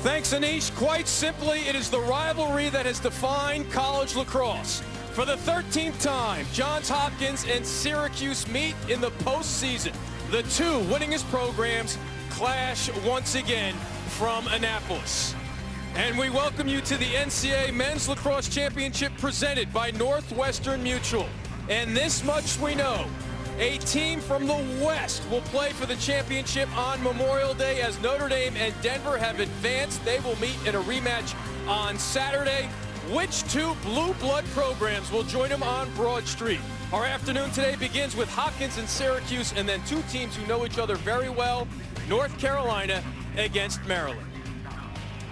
Thanks, Anish. Quite simply, it is the rivalry that has defined college lacrosse. For the 13th time, Johns Hopkins and Syracuse meet in the postseason. The two winningest programs clash once again from Annapolis. And we welcome you to the NCAA Men's Lacrosse Championship presented by Northwestern Mutual. And this much we know. A team from the West will play for the championship on Memorial Day as Notre Dame and Denver have advanced. They will meet in a rematch on Saturday. Which two blue blood programs will join them on Broad Street? Our afternoon today begins with Hopkins and Syracuse, and then two teams who know each other very well, North Carolina against Maryland.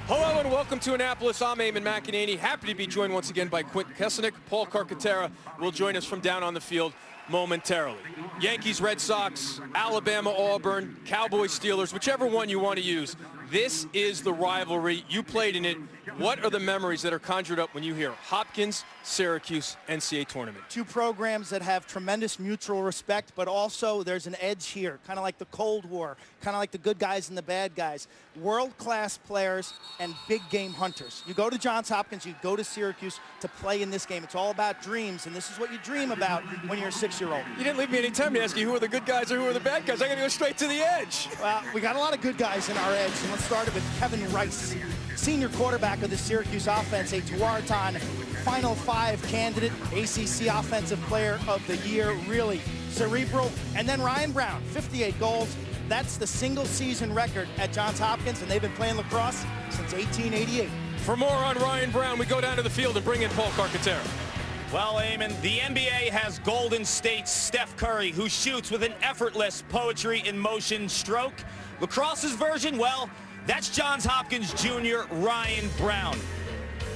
Hello and welcome to Annapolis. I'm Eamon McEnany. Happy to be joined once again by Quint Kesselnick. Paul Carcaterra will join us from down on the field momentarily. Yankees, Red Sox, Alabama, Auburn, Cowboys, Steelers, whichever one you want to use. This is the rivalry. You played in it. What are the memories that are conjured up when you hear Hopkins, Syracuse, NCAA tournament? Two programs that have tremendous mutual respect, but also there's an edge here, kind of like the Cold War, kind of like the good guys and the bad guys. World-class players and big game hunters. You go to Johns Hopkins, you go to Syracuse to play in this game. It's all about dreams, and this is what you dream about when you're a 6-year-old. You didn't leave me any time to ask you who are the good guys or who are the bad guys. I got to go straight to the edge. Well, we got a lot of good guys in our edge, and let's start it with Kevin Rice, senior quarterback of the Syracuse offense, a Tewaaraton Final 5 candidate, ACC Offensive Player of the Year, really cerebral. And then Ryan Brown, 58 goals. That's the single season record at Johns Hopkins, and they've been playing lacrosse since 1888. For more on Ryan Brown, we go down to the field and bring in Paul Carcaterra. Well, Eamon, the NBA has Golden State's Steph Curry, who shoots with an effortless poetry in motion stroke. Lacrosse's version, well, that's Johns Hopkins Jr. Ryan Brown.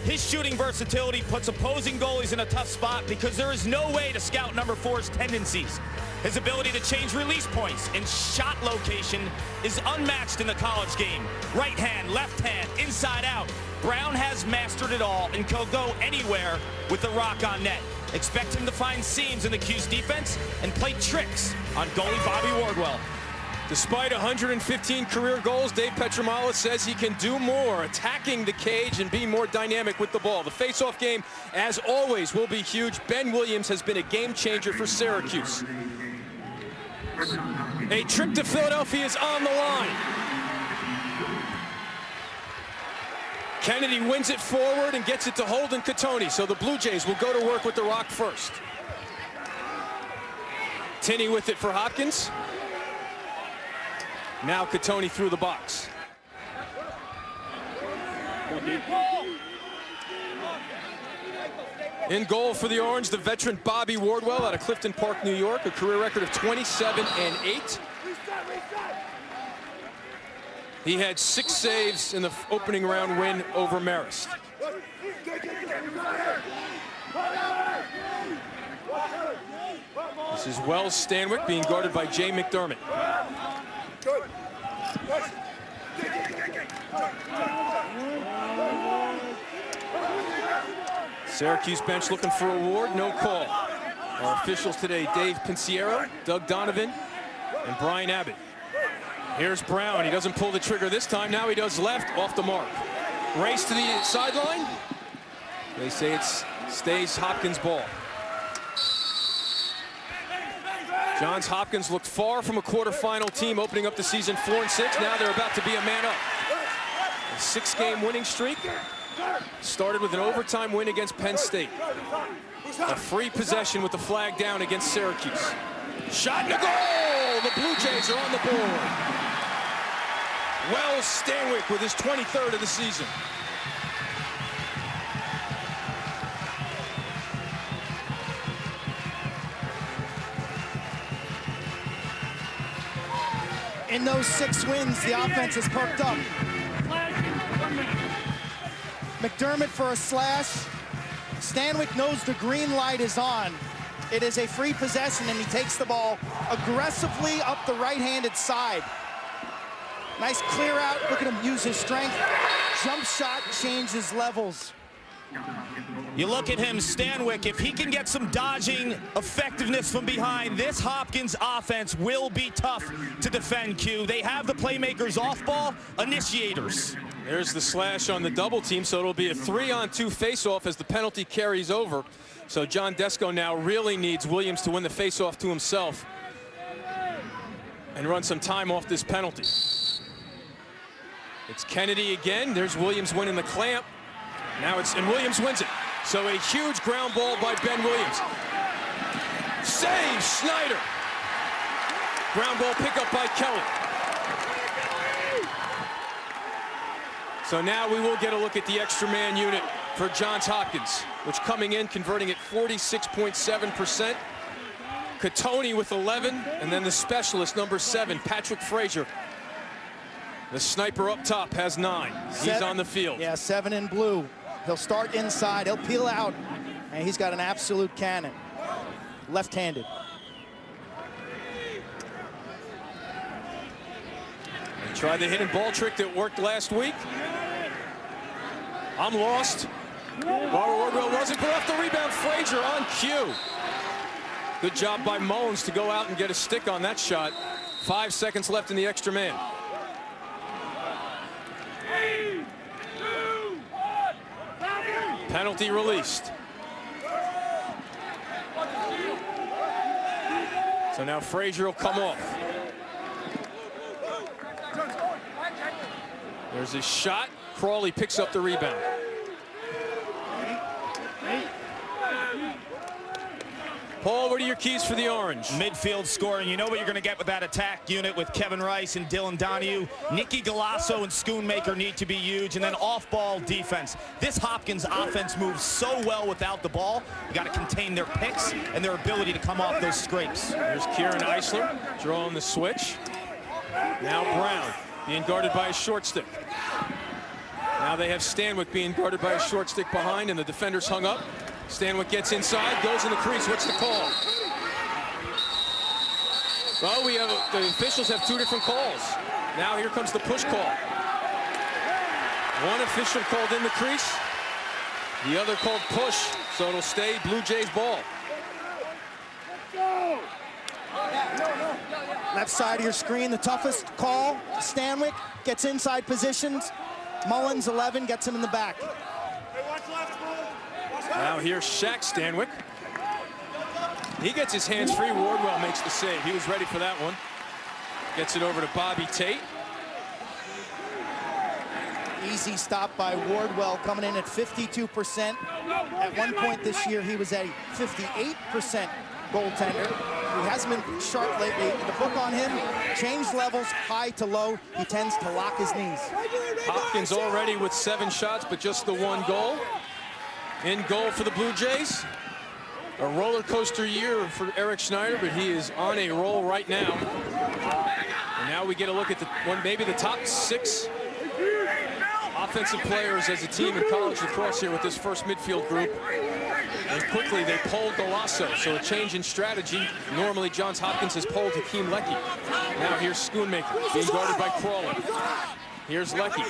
His shooting versatility puts opposing goalies in a tough spot because there is no way to scout number 4's tendencies. His ability to change release points and shot location is unmatched in the college game. Right hand, left hand, inside out. Brown has mastered it all and can go anywhere with the rock on net. Expect him to find seams in the Q's defense and play tricks on goalie Bobby Wardwell. Despite 115 career goals, Dave Petromala says he can do more, attacking the cage and being more dynamic with the ball. The face-off game, as always, will be huge. Ben Williams has been a game changer for Syracuse. A trip to Philadelphia is on the line. Kennedy wins it forward and gets it to Holden Catoni, so the Blue Jays will go to work with the rock first. Tinney with it for Hopkins. Now Catoni through the box. In goal for the Orange, the veteran Bobby Wardwell out of Clifton Park, New York, a career record of 27-8. He had 6 saves in the opening round win over Marist. This is Wells Stanwyck being guarded by Jay McDermott. Syracuse bench looking for a ward, no call. Our officials today, Dave Pinciero, Doug Donovan, and Brian Abbott. Here's Brown, he doesn't pull the trigger this time, now he does left, off the mark. Race to the sideline. They say it stays Hopkins' ball. Johns Hopkins looked far from a quarterfinal team opening up the season 4-6. Now they're about to be a man up. A 6-game winning streak started with an overtime win against Penn State. A free possession with the flag down against Syracuse. Shot and a goal! The Blue Jays are on the board. Wells Stanwyck with his 23rd of the season. In those 6 wins, the offense has perked up. McDermott for a slash. Stanwyck knows the green light is on. It is a free possession, and he takes the ball aggressively up the right-handed side. Nice clear out. Look at him use his strength. Jump shot changes levels. You look at him, Stanwyck, if he can get some dodging effectiveness from behind, this Hopkins offense will be tough to defend, Q. They have the playmakers off ball, initiators. There's the slash on the double team, so it'll be a 3-on-2 face-off as the penalty carries over. So John Desko now really needs Williams to win the face-off to himself and run some time off this penalty. It's Kennedy again. There's Williams winning the clamp. Now and Williams wins it. So a huge ground ball by Ben Williams. Save Schneider. Ground ball pickup by Kelly. So now we will get a look at the extra man unit for Johns Hopkins, which coming in, converting at 46.7%. Catoni with 11, and then the specialist, number 7, Patrick Frazier. The sniper up top has 9. He's on the field. Yeah, 7 in blue. He'll start inside, he'll peel out, and he's got an absolute cannon. Left-handed. He tried the hidden ball trick that worked last week. I'm lost. Wardwell wasn't put off the rebound. Frazier on cue. Good job by Mullins to go out and get a stick on that shot. 5 seconds left in the extra man. Penalty released. So now Frazier will come off. There's his shot. Crawley picks up the rebound. Paul, what are your keys for the Orange? Midfield scoring. You know what you're going to get with that attack unit with Kevin Rice and Dylan Donahue. Nicky Galasso and Schoonmaker need to be huge. And then off-ball defense. This Hopkins offense moves so well without the ball. You got to contain their picks and their ability to come off those scrapes. There's Kieran Eisler drawing the switch. Now Brown being guarded by a short stick. Now they have Stanwyck being guarded by a short stick behind, and the defenders hung up. Stanwyck gets inside, goes in the crease. What's the call? Well, the officials have 2 different calls. Now here comes the push call. One official called in the crease, the other called push, so it'll stay Blue Jays ball. Left side of your screen, the toughest call. Stanwyck gets inside positions. Mullins, 11, gets him in the back. Now here's Shaq Stanwyck. He gets his hands free. Wardwell makes the save. He was ready for that one. Gets it over to Bobby Tate. Easy stop by Wardwell, coming in at 52%. At one point this year, he was at a 58% goaltender. He hasn't been sharp lately. The book on him, changed levels, high to low. He tends to lock his knees. Hopkins already with 7 shots, but just the 1 goal. In goal for the Blue Jays. A roller coaster year for Eric Schneider, but he is on a roll right now. And now we get a look at maybe the top 6 offensive players as a team in college lacrosse here with this first midfield group. And quickly they pulled Galasso, so a change in strategy. Normally Johns Hopkins has pulled Hakeem Leckie. Now here's Schoonmaker being guarded by Crawley. Here's Leckie.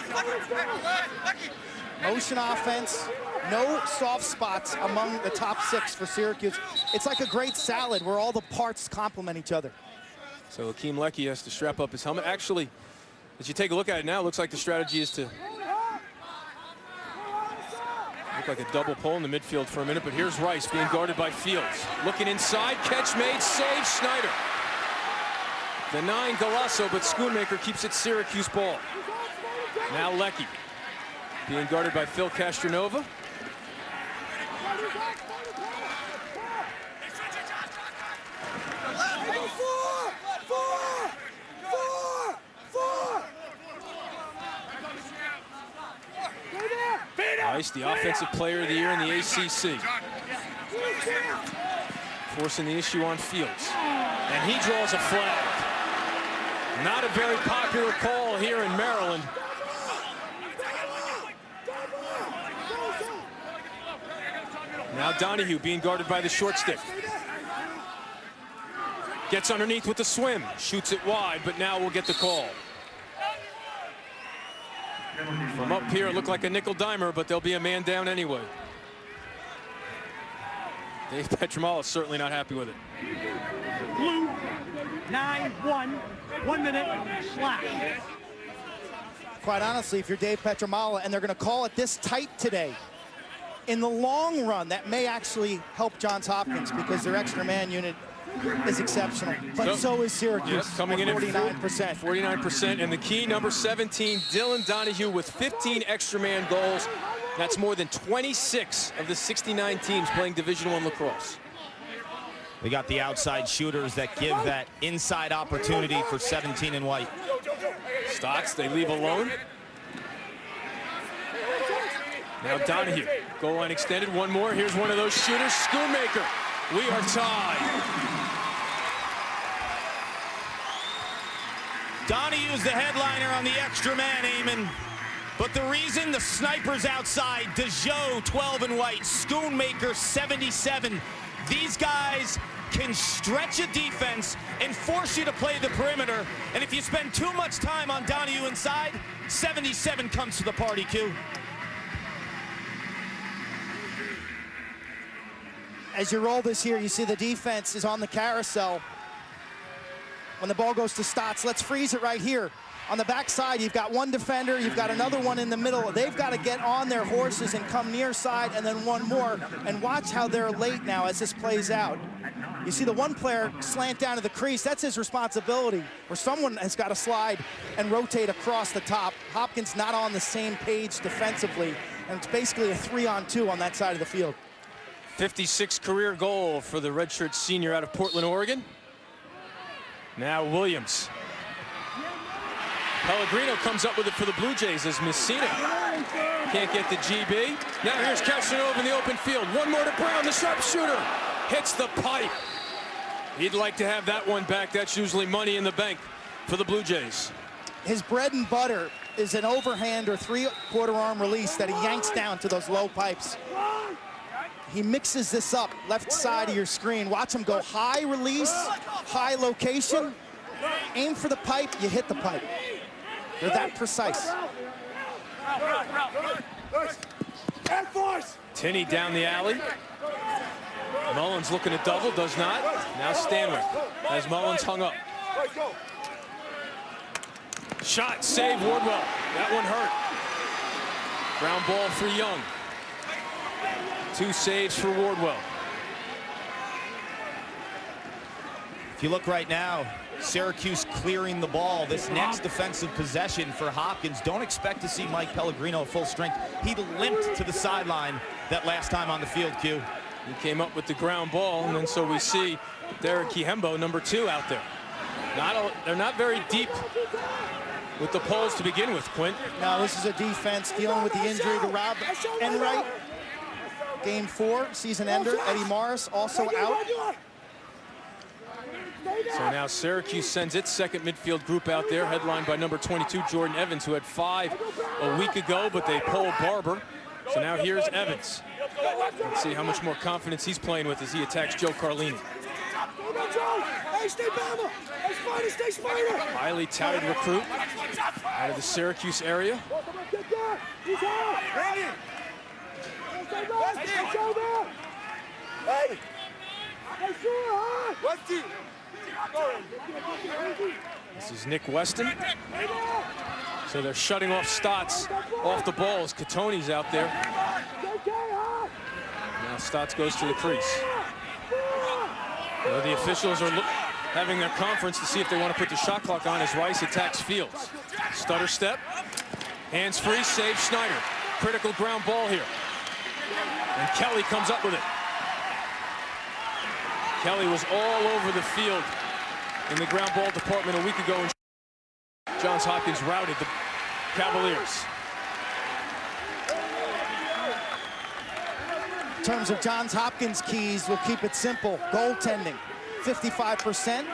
Motion offense, no soft spots among the top 6 for Syracuse. It's like a great salad where all the parts complement each other. So Hakeem Leckie has to strap up his helmet. Actually, as you take a look at it now, it looks like the strategy is to look like a double pull in the midfield for a minute, but here's Rice being guarded by Fields. Looking inside, catch made, save, Schneider. The 9, Galasso, but Schoonmaker keeps it Syracuse ball. Now Leckie being guarded by Phil Castronova. Rice, the offensive player of the year in the ACC. Forcing the issue on Fields. And he draws a flag. Not a very popular call here in Maryland. Now Donahue being guarded by the short stick. Gets underneath with the swim. Shoots it wide, but now we'll get the call. From up here, it looked like a nickel dimer, but there'll be a man down anyway. Dave Petramala is certainly not happy with it. Blue, 9-1, 1 minute, slash. Quite honestly, if you're Dave Petramala and they're going to call it this tight today, in the long run, that may actually help Johns Hopkins because their extra man unit is exceptional. But so is Syracuse. Yes, coming in at 49%. 49%. And the key, number 17, Dylan Donahue with 15 extra man goals. That's more than 26 of the 69 teams playing Division I lacrosse. We got the outside shooters that give that inside opportunity for 17 and white. Stotts, they leave alone. Now Donahue, goal line extended, one more. Here's one of those shooters, Schoonmaker. We are tied. Donahue's the headliner on the extra man, Eamon. But the reason the snipers outside, DeJoe, 12 and white, Schoonmaker, 77. These guys can stretch a defense and force you to play the perimeter. And if you spend too much time on Donahue inside, 77 comes to the party, Q. As you roll this here, you see the defense is on the carousel. When the ball goes to Stotts, let's freeze it right here. On the backside, you've got one defender, you've got another one in the middle. They've got to get on their horses and come near side, and then one more. And watch how they're late now as this plays out. You see the one player slant down to the crease. That's his responsibility, where someone has got to slide and rotate across the top. Hopkins not on the same page defensively, and it's basically a 3-on-2 on that side of the field. 56 career goal for the redshirt senior out of Portland, Oregon. Now Williams. Pellegrino comes up with it for the Blue Jays as Messina can't get the GB. Now here's Casanova in the open field. One more to Brown, the sharpshooter. Hits the pipe. He'd like to have that one back. That's usually money in the bank for the Blue Jays. His bread and butter is an overhand or three-quarter arm release that he yanks down to those low pipes. He mixes this up, left side of your screen. Watch him go high release, high location. Aim for the pipe, you hit the pipe. They're that precise. Tinney down the alley. Mullins looking to double, does not. Now Stanwyck as Mullins hung up. Shot, save, Wardwell. That one hurt. Ground ball for Young. 2 saves for Wardwell. If you look right now, Syracuse clearing the ball. This next defensive possession for Hopkins, don't expect to see Mike Pellegrino full strength. He limped to the sideline that last time on the field, Q. He came up with the ground ball, and then so we see Derek Kihembo, number 2, out there. They're not very deep with the poles to begin with, Quint. Now this is a defense dealing with the injury to Rob Enright. Game 4, season ender. Eddie Morris also out. So now Syracuse sends its second midfield group out there, headlined by number 22, Jordan Evans, who had 5 a week ago, but they pulled Barber. So now here's Evans. Let's see how much more confidence he's playing with as he attacks Joe Carlini. Highly touted recruit out of the Syracuse area. This is Nick Weston. So they're shutting off Stotts off the ball as Catoni's out there. Now Stotts goes to the crease. The officials are having their conference to see if they want to put the shot clock on as Rice attacks Fields. Stutter step, hands free, save Schneider. Critical ground ball here. And Kelly comes up with it. Kelly was all over the field in the ground ball department a week ago, and Johns Hopkins routed the Cavaliers. In terms of Johns Hopkins keys, we'll keep it simple. Goaltending, 55%,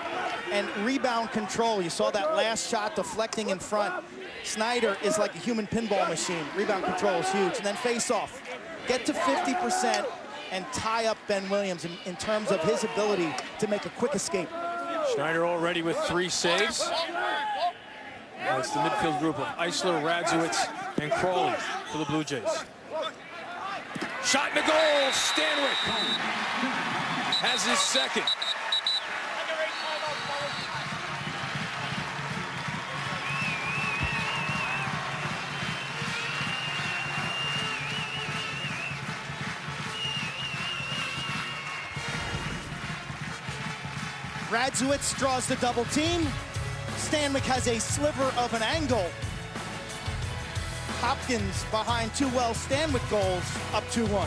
and rebound control. You saw that last shot deflecting in front. Snyder is like a human pinball machine. Rebound control is huge. And then face-off. Get to 50% and tie up Ben Williams in terms of his ability to make a quick escape. Schneider already with 3 saves. That's the midfield group of Eisler, Radzewitz, and Crawley for the Blue Jays. Shot in the goal. Stanwyck has his second. Radzewicz draws the double team. Stanwyck has a sliver of an angle. Hopkins behind two Stanwyck goals, up 2-1.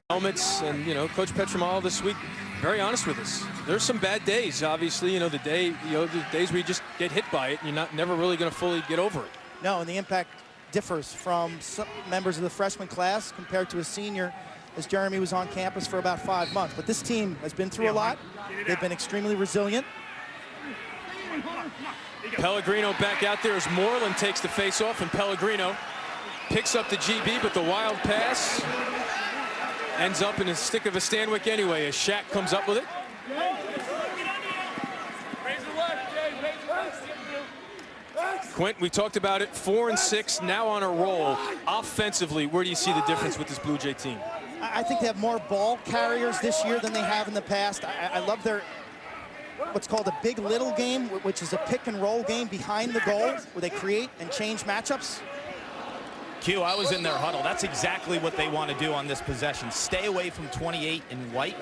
Helmets, and you know, Coach Petromalo this week, very honest with us. There's some bad days, obviously. You know, the days where you just get hit by it, and you're never really going to fully get over it. No, and the impact differs from some members of the freshman class compared to a senior, as Jeremy was on campus for about 5 months. But this team has been through a lot. They've been extremely resilient. Pellegrino back out there as Moreland takes the face-off, and Pellegrino picks up the GB, but the wild pass ends up in a stick of a Stanwyck anyway as Shack comes up with it. Quint, we talked about it, 4 and 6, now on a roll. Offensively, where do you see the difference with this Blue Jay team? I think they have more ball carriers this year than they have in the past. I love their what's called a big little game, which is a pick and roll game behind the goal where they create and change matchups. Q, I was in their huddle. That's exactly what they want to do on this possession. Stay away from 28 in white.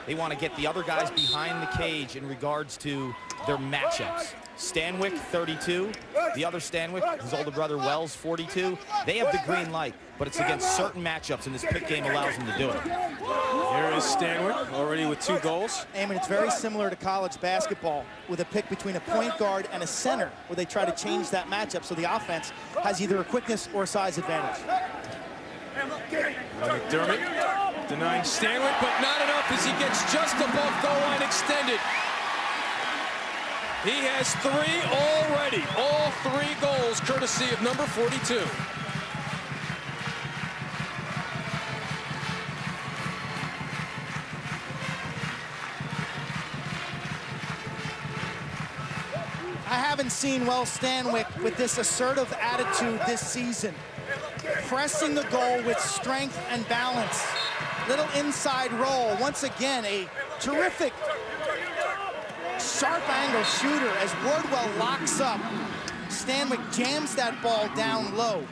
They want to get the other guys behind the cage in regards to their matchups. Stanwyck, 32. The other Stanwyck, his older brother Wells, 42. They have the green light, but it's against certain matchups, and this pick game allows them to do it. Here is Stanwyck, already with 2 goals. I mean, it's very similar to college basketball with a pick between a point guard and a center where they try to change that matchup so the offense has either a quickness or a size advantage. McDermott denying Stanwyck, but not enough as he gets just above goal line extended. He has 3 already, all 3 goals courtesy of number 42. I haven't seen Stanwyck with this assertive attitude this season. Pressing the goal with strength and balance. Little inside roll. Once again, a terrific sharp angle shooter as Wardwell locks up. Stanwyck jams that ball down low.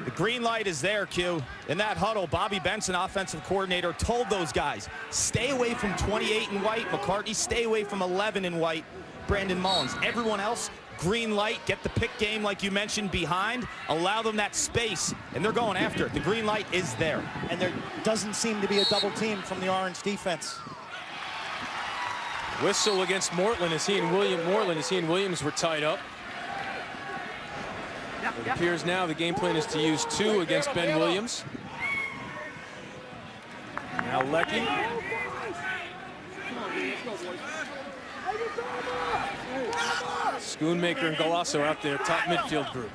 The green light is there, Q. In that huddle, Bobby Benson, offensive coordinator, told those guys, stay away from 28 in white. McCartney, stay away from 11 in white. Brandon Mullins. Everyone else, green light, get the pick game like you mentioned behind, allow them that space, and they're going after it. The green light is there. And there doesn't seem to be a double team from the Orange defense. Whistle against Mortland as he and Williams were tied up. It appears now the game plan is to use 2 against Ben Williams. Now Lecky. Schoonmaker and Galasso out there, top midfield group.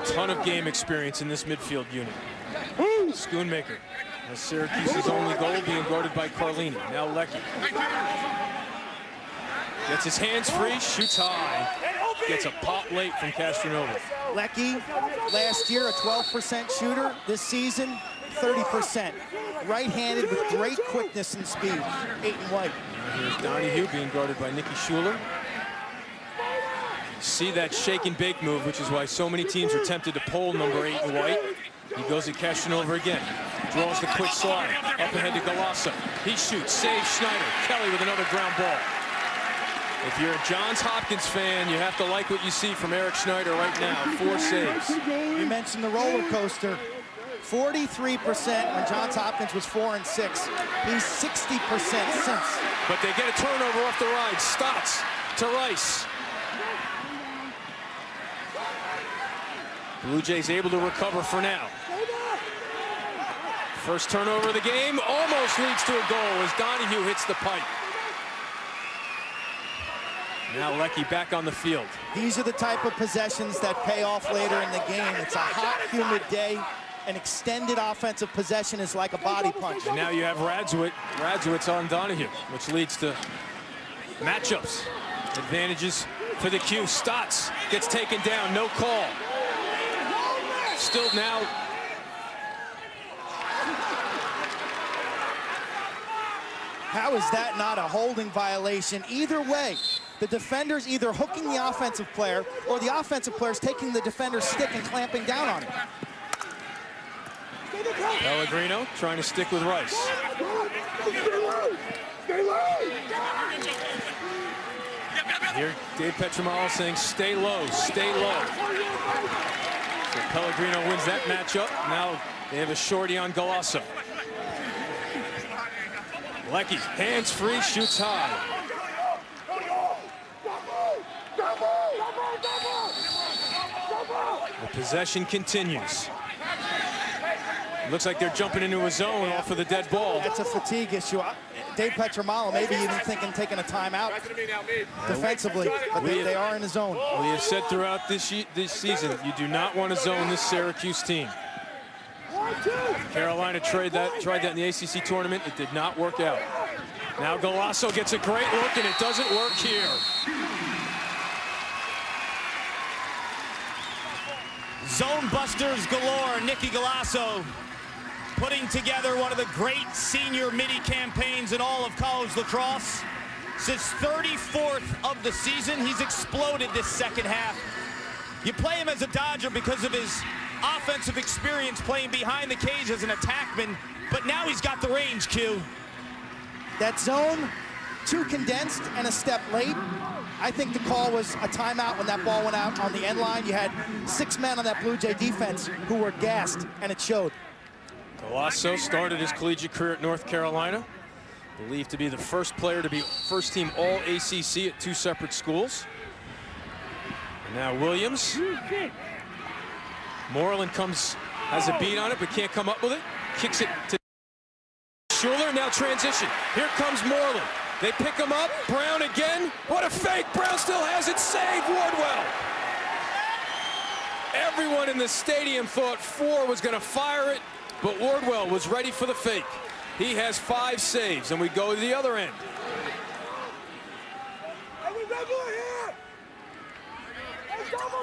Ton of game experience in this midfield unit. Schoonmaker. That's Syracuse's only goal, being guarded by Carlini. Now Lecky. Gets his hands free, shoots high. Gets a pop late from Castronova. Lecky, last year a 12% shooter. This season, 30%. Right-handed with great quickness and speed. 8 in white. And here's Donahue being guarded by Nicky Schuler. See that shake and bake move, which is why so many teams are tempted to pull number 8 in white. He goes to Castronova again. Draws the quick slide. Up ahead to Galasso. He shoots. Saves Schneider. Kelly with another ground ball. If you're a Johns Hopkins fan, you have to like what you see from Eric Schneider right now. 4 saves. You mentioned the roller coaster. 43% when Johns Hopkins was 4 and 6. He's 60% since. But they get a turnover off the ride. Stotts to Rice. Blue Jays able to recover for now. First turnover of the game almost leads to a goal as Donahue hits the pipe. Now Lecky back on the field. These are the type of possessions that pay off later in the game. It's a hot, humid day. An extended offensive possession is like a body punch. And now you have Radzewicz on Donahue, which leads to matchups. Advantages for the cue. Stotts gets taken down, no call. Still now. How is that not a holding violation? Either way, the defender's either hooking the offensive player or the offensive player's taking the defender's stick and clamping down on him. Pellegrino trying to stick with Rice. Here, Dave Petramalo saying, stay low, stay low. So Pellegrino wins that matchup. Now they have a shorty on Galasso. Lecky, hands free, shoots high. The possession continues. Looks like they're jumping into a zone off of the dead ball. That's a fatigue issue. Dave Petramalo maybe even thinking taking a timeout defensively, but they are in a zone. We have said throughout this season, you do not want to zone this Syracuse team. Carolina tried that in the ACC tournament. It did not work out. Now Galasso gets a great look, and it doesn't work here. Zone busters galore. Nicky Galasso putting together one of the great senior midi campaigns in all of college lacrosse. It's his 34th of the season. He's exploded this second half. You play him as a Dodger because of his offensive experience playing behind the cage as an attackman, but now he's got the range, Q. That zone, too condensed and a step late. I think the call was a timeout when that ball went out on the end line. You had 6 men on that Blue Jay defense who were gassed, and it showed. Galasso started his collegiate career at North Carolina, believed to be the first player to be first-team All-ACC at 2 separate schools. And now Williams. Moreland has a beat on it, but can't come up with it. Kicks it to Schuler, now transition. Here comes Moreland. They pick him up. Brown again. What a fake. Brown still has it. Save Wardwell. Everyone in the stadium thought Four was going to fire it, but Wardwell was ready for the fake. He has 5 saves, and we go to the other end.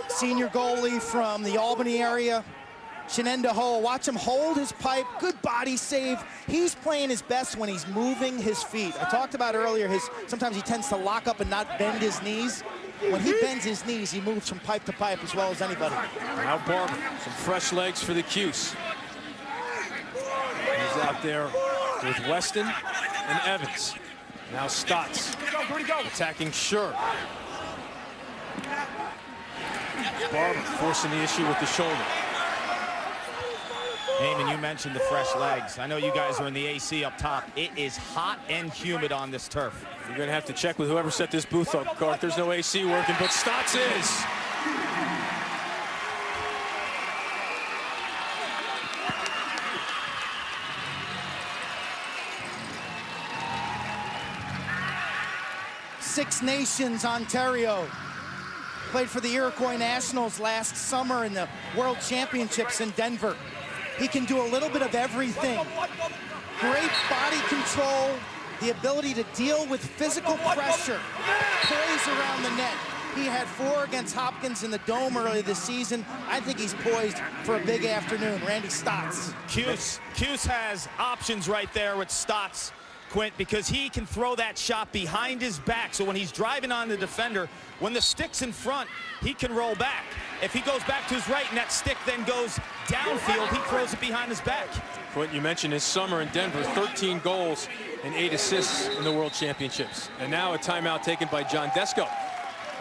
Senior goalie from the Albany area, Shenenda Ho. Watch him hold his pipe. Good body save. He's playing his best when he's moving his feet. I talked about earlier, sometimes he tends to lock up and not bend his knees. When he bends his knees, he moves from pipe to pipe as well as anybody. Now Barber, some fresh legs for the Cuse. He's out there with Weston and Evans. Now Stotts attacking Schur. Barber forcing the issue with the shoulder. Eamon, you mentioned the fresh legs. I know you guys are in the AC up top. It is hot and humid on this turf. You're going to have to check with whoever set this booth up, Garth. There's no AC working, but Stotts is. Six Nations, Ontario. Played for the Iroquois Nationals last summer in the World Championships in Denver. He can do a little bit of everything. Great body control, the ability to deal with physical pressure, poise around the net. He had 4 against Hopkins in the Dome earlier this season. I think he's poised for a big afternoon. Randy Stotts. Cuse has options right there with Stotts, Quint, because he can throw that shot behind his back. So when he's driving on the defender, when the stick's in front, he can roll back. If he goes back to his right and that stick then goes downfield, he throws it behind his back. Quint, you mentioned his summer in Denver, 13 goals and 8 assists in the World Championships. And now a timeout taken by John Desko,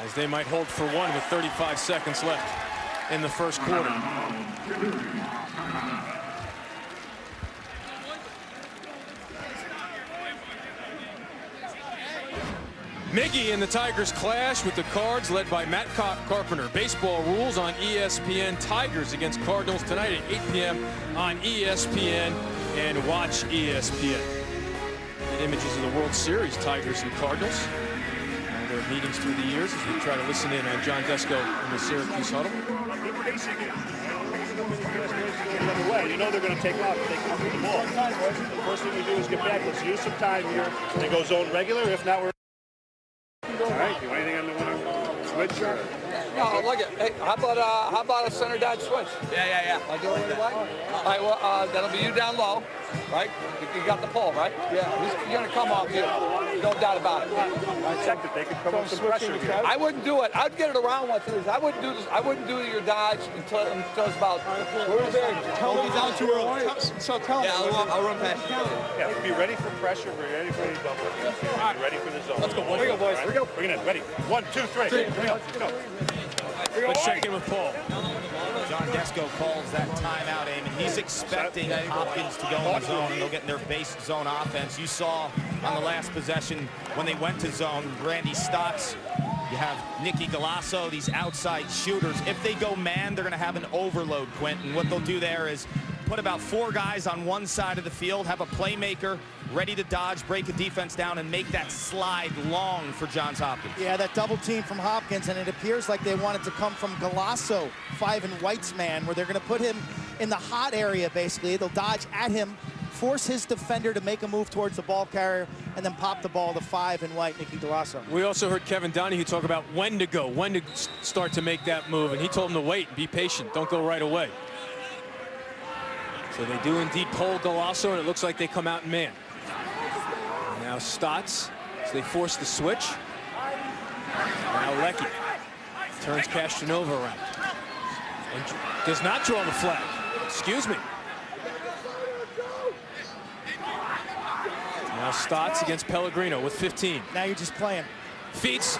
as they might hold for one with 35 seconds left in the first quarter. Miggy and the Tigers clash with the Cards, led by Matt Carpenter. Baseball rules on ESPN. Tigers against Cardinals tonight at 8 p.m. on ESPN and watch ESPN. And images of the World Series, Tigers and Cardinals. And their meetings through the years as we try to listen in on John Desko in the Syracuse huddle. You know they're going to take off if they come through the ball. The first thing we do is get back. Let's use some time here and go zone regular. If not, we're all right. Do anything on the one switch or? No, look at. Hey, how about a center dodge switch? Yeah. I'll do it right away. All right, well, that'll be you down low, right? You got the pull, right? Yeah. You're gonna come off you. No doubt about it. I checked that they could come up some pressure here. I wouldn't do it. I'd get it around once it is. I wouldn't do this. I wouldn't do your dodge until it's about. Where's there? Tell me down too early. So tell me. Yeah, I'll run past you. Yeah, be ready for pressure. Be ready for any double. Be ready for the zone. Let's go, boys. Here we go, boys. Here we go. Bring it in. Ready. 1, 2, 3. Here we go. Let's check in with Paul. John Desko calls that timeout, Eamon. He's expecting Hopkins to go in the zone, and they'll get in their base zone offense. You saw on the last possession when they went to zone, Randy Stotts, you have Nicky Galasso, these outside shooters. If they go man, they're going to have an overload, Quentin. What they'll do there is put about 4 guys on one side of the field, have a playmaker ready to dodge, break a defense down, and make that slide long for Johns Hopkins. Yeah, that double team from Hopkins, and it appears like they want it to come from Galasso, 5 and White's man, where they're going to put him in the hot area, basically. They'll dodge at him, force his defender to make a move towards the ball carrier, and then pop the ball to 5 and White, Nicky Galasso. We also heard Kevin Donahue talk about when to go, when to start to make that move, and he told him to wait and be patient. Don't go right away. So they do indeed pull Galasso, and it looks like they come out in man. Now Stotts, so they force the switch. Now Leckie turns Castanova around and does not draw the flag. Excuse me. Now Stotts against Pellegrino with 15. Now you're just playing. Feeds.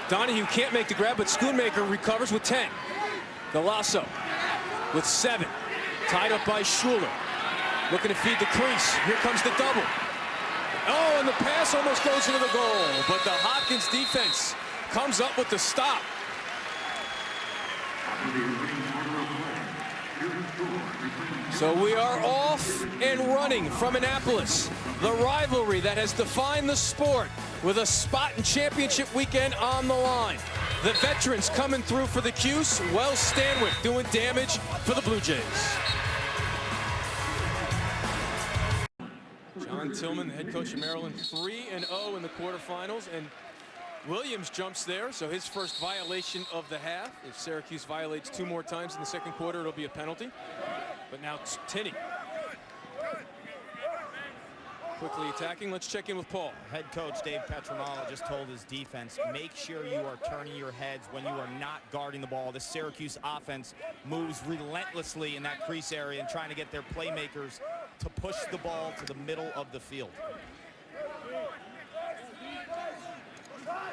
Donahue can't make the grab, but Schoonmaker recovers with 10. Galasso with 7. Tied up by Schuler. Looking to feed the crease. Here comes the double. Oh, and the pass almost goes into the goal, but the Hopkins defense comes up with the stop. So we are off and running from Annapolis. The rivalry that has defined the sport with a spot in championship weekend on the line. The veterans coming through for the Cuse. Wells Stanwyck doing damage for the Blue Jays. John Tillman, the head coach of Maryland, 3-0 in the quarterfinals, and Williams jumps there, so his first violation of the half. If Syracuse violates 2 more times in the second quarter, it'll be a penalty. But now Tinney quickly attacking. Let's check in with Paul. Head coach Dave Petronella just told his defense, make sure you are turning your heads when you are not guarding the ball. The Syracuse offense moves relentlessly in that crease area and trying to get their playmakers to push the ball to the middle of the field. Now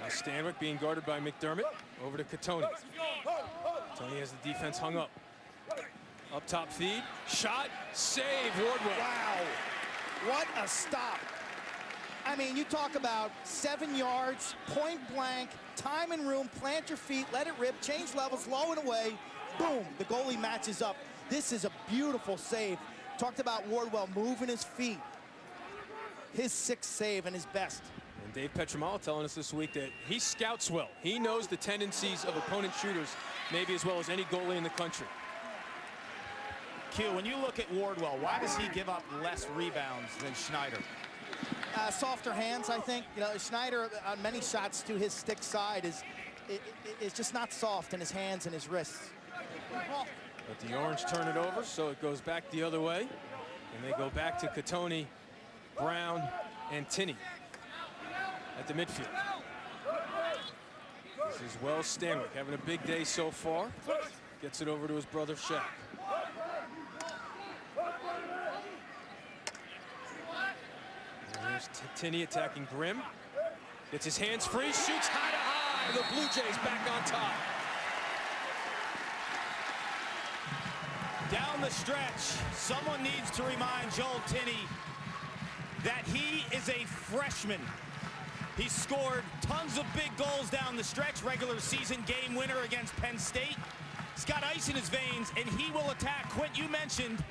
Stanwyck being guarded by McDermott. Over to Catoni. Catoni has the defense hung up. Up top feed. Shot. Save. Wardwell. Wow. What a stop. I mean, you talk about 7 yards, point blank, time and room, plant your feet, let it rip, change levels, low and away. Boom. The goalie matches up. This is a beautiful save. Talked about Wardwell moving his feet. His 6th save and his best. And Dave Petronella telling us this week that he scouts well. He knows the tendencies of opponent shooters maybe as well as any goalie in the country. Q, when you look at Wardwell, why does he give up less rebounds than Schneider? Softer hands, I think. You know, Schneider on many shots to his stick side is just not soft in his hands and his wrists. But the Orange turn it over, so it goes back the other way. And they go back to Catoni, Brown, and Tinney at the midfield. This is Wells Stanwyck having a big day so far. Gets it over to his brother Shaq. And here's Tinney attacking Grimm. Gets his hands free, shoots high to high. The Blue Jays back on top. Down the stretch, someone needs to remind Joel Tinney that he is a freshman. He scored tons of big goals down the stretch, regular season game winner against Penn State. He's got ice in his veins, and he will attack. Quint, you mentioned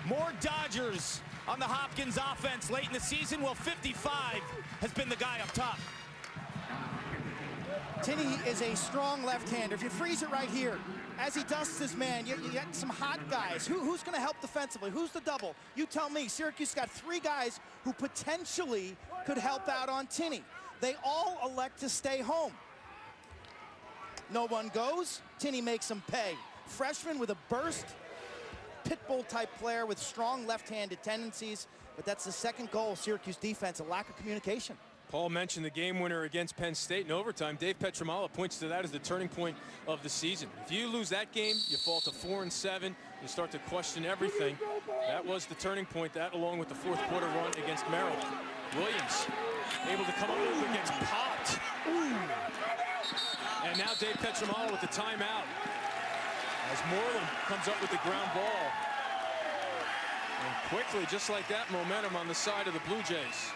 more Dodgers on the Hopkins offense late in the season. Well, 55 has been the guy up top. Tinney is a strong left-hander. If you freeze it right here, as he dusts his man, you get some hot guys. Who's going to help defensively? Who's the double? You tell me. Syracuse got 3 guys who potentially could help out on Tinney. they all elect to stay home. No one goes. Tinney makes them pay. Freshman with a burst, pit bull type player with strong left-handed tendencies, but that's the second goal. Syracuse defense, a lack of communication. Paul mentioned the game winner against Penn State in overtime. Dave Petramala points to that as the turning point of the season. If you lose that game, you fall to 4-7. You start to question everything. That was the turning point, that along with the fourth quarter run against Maryland. Williams able to come up with it, gets popped. And now Dave Petramala with the timeout as Moreland comes up with the ground ball. And quickly, just like that, momentum on the side of the Blue Jays.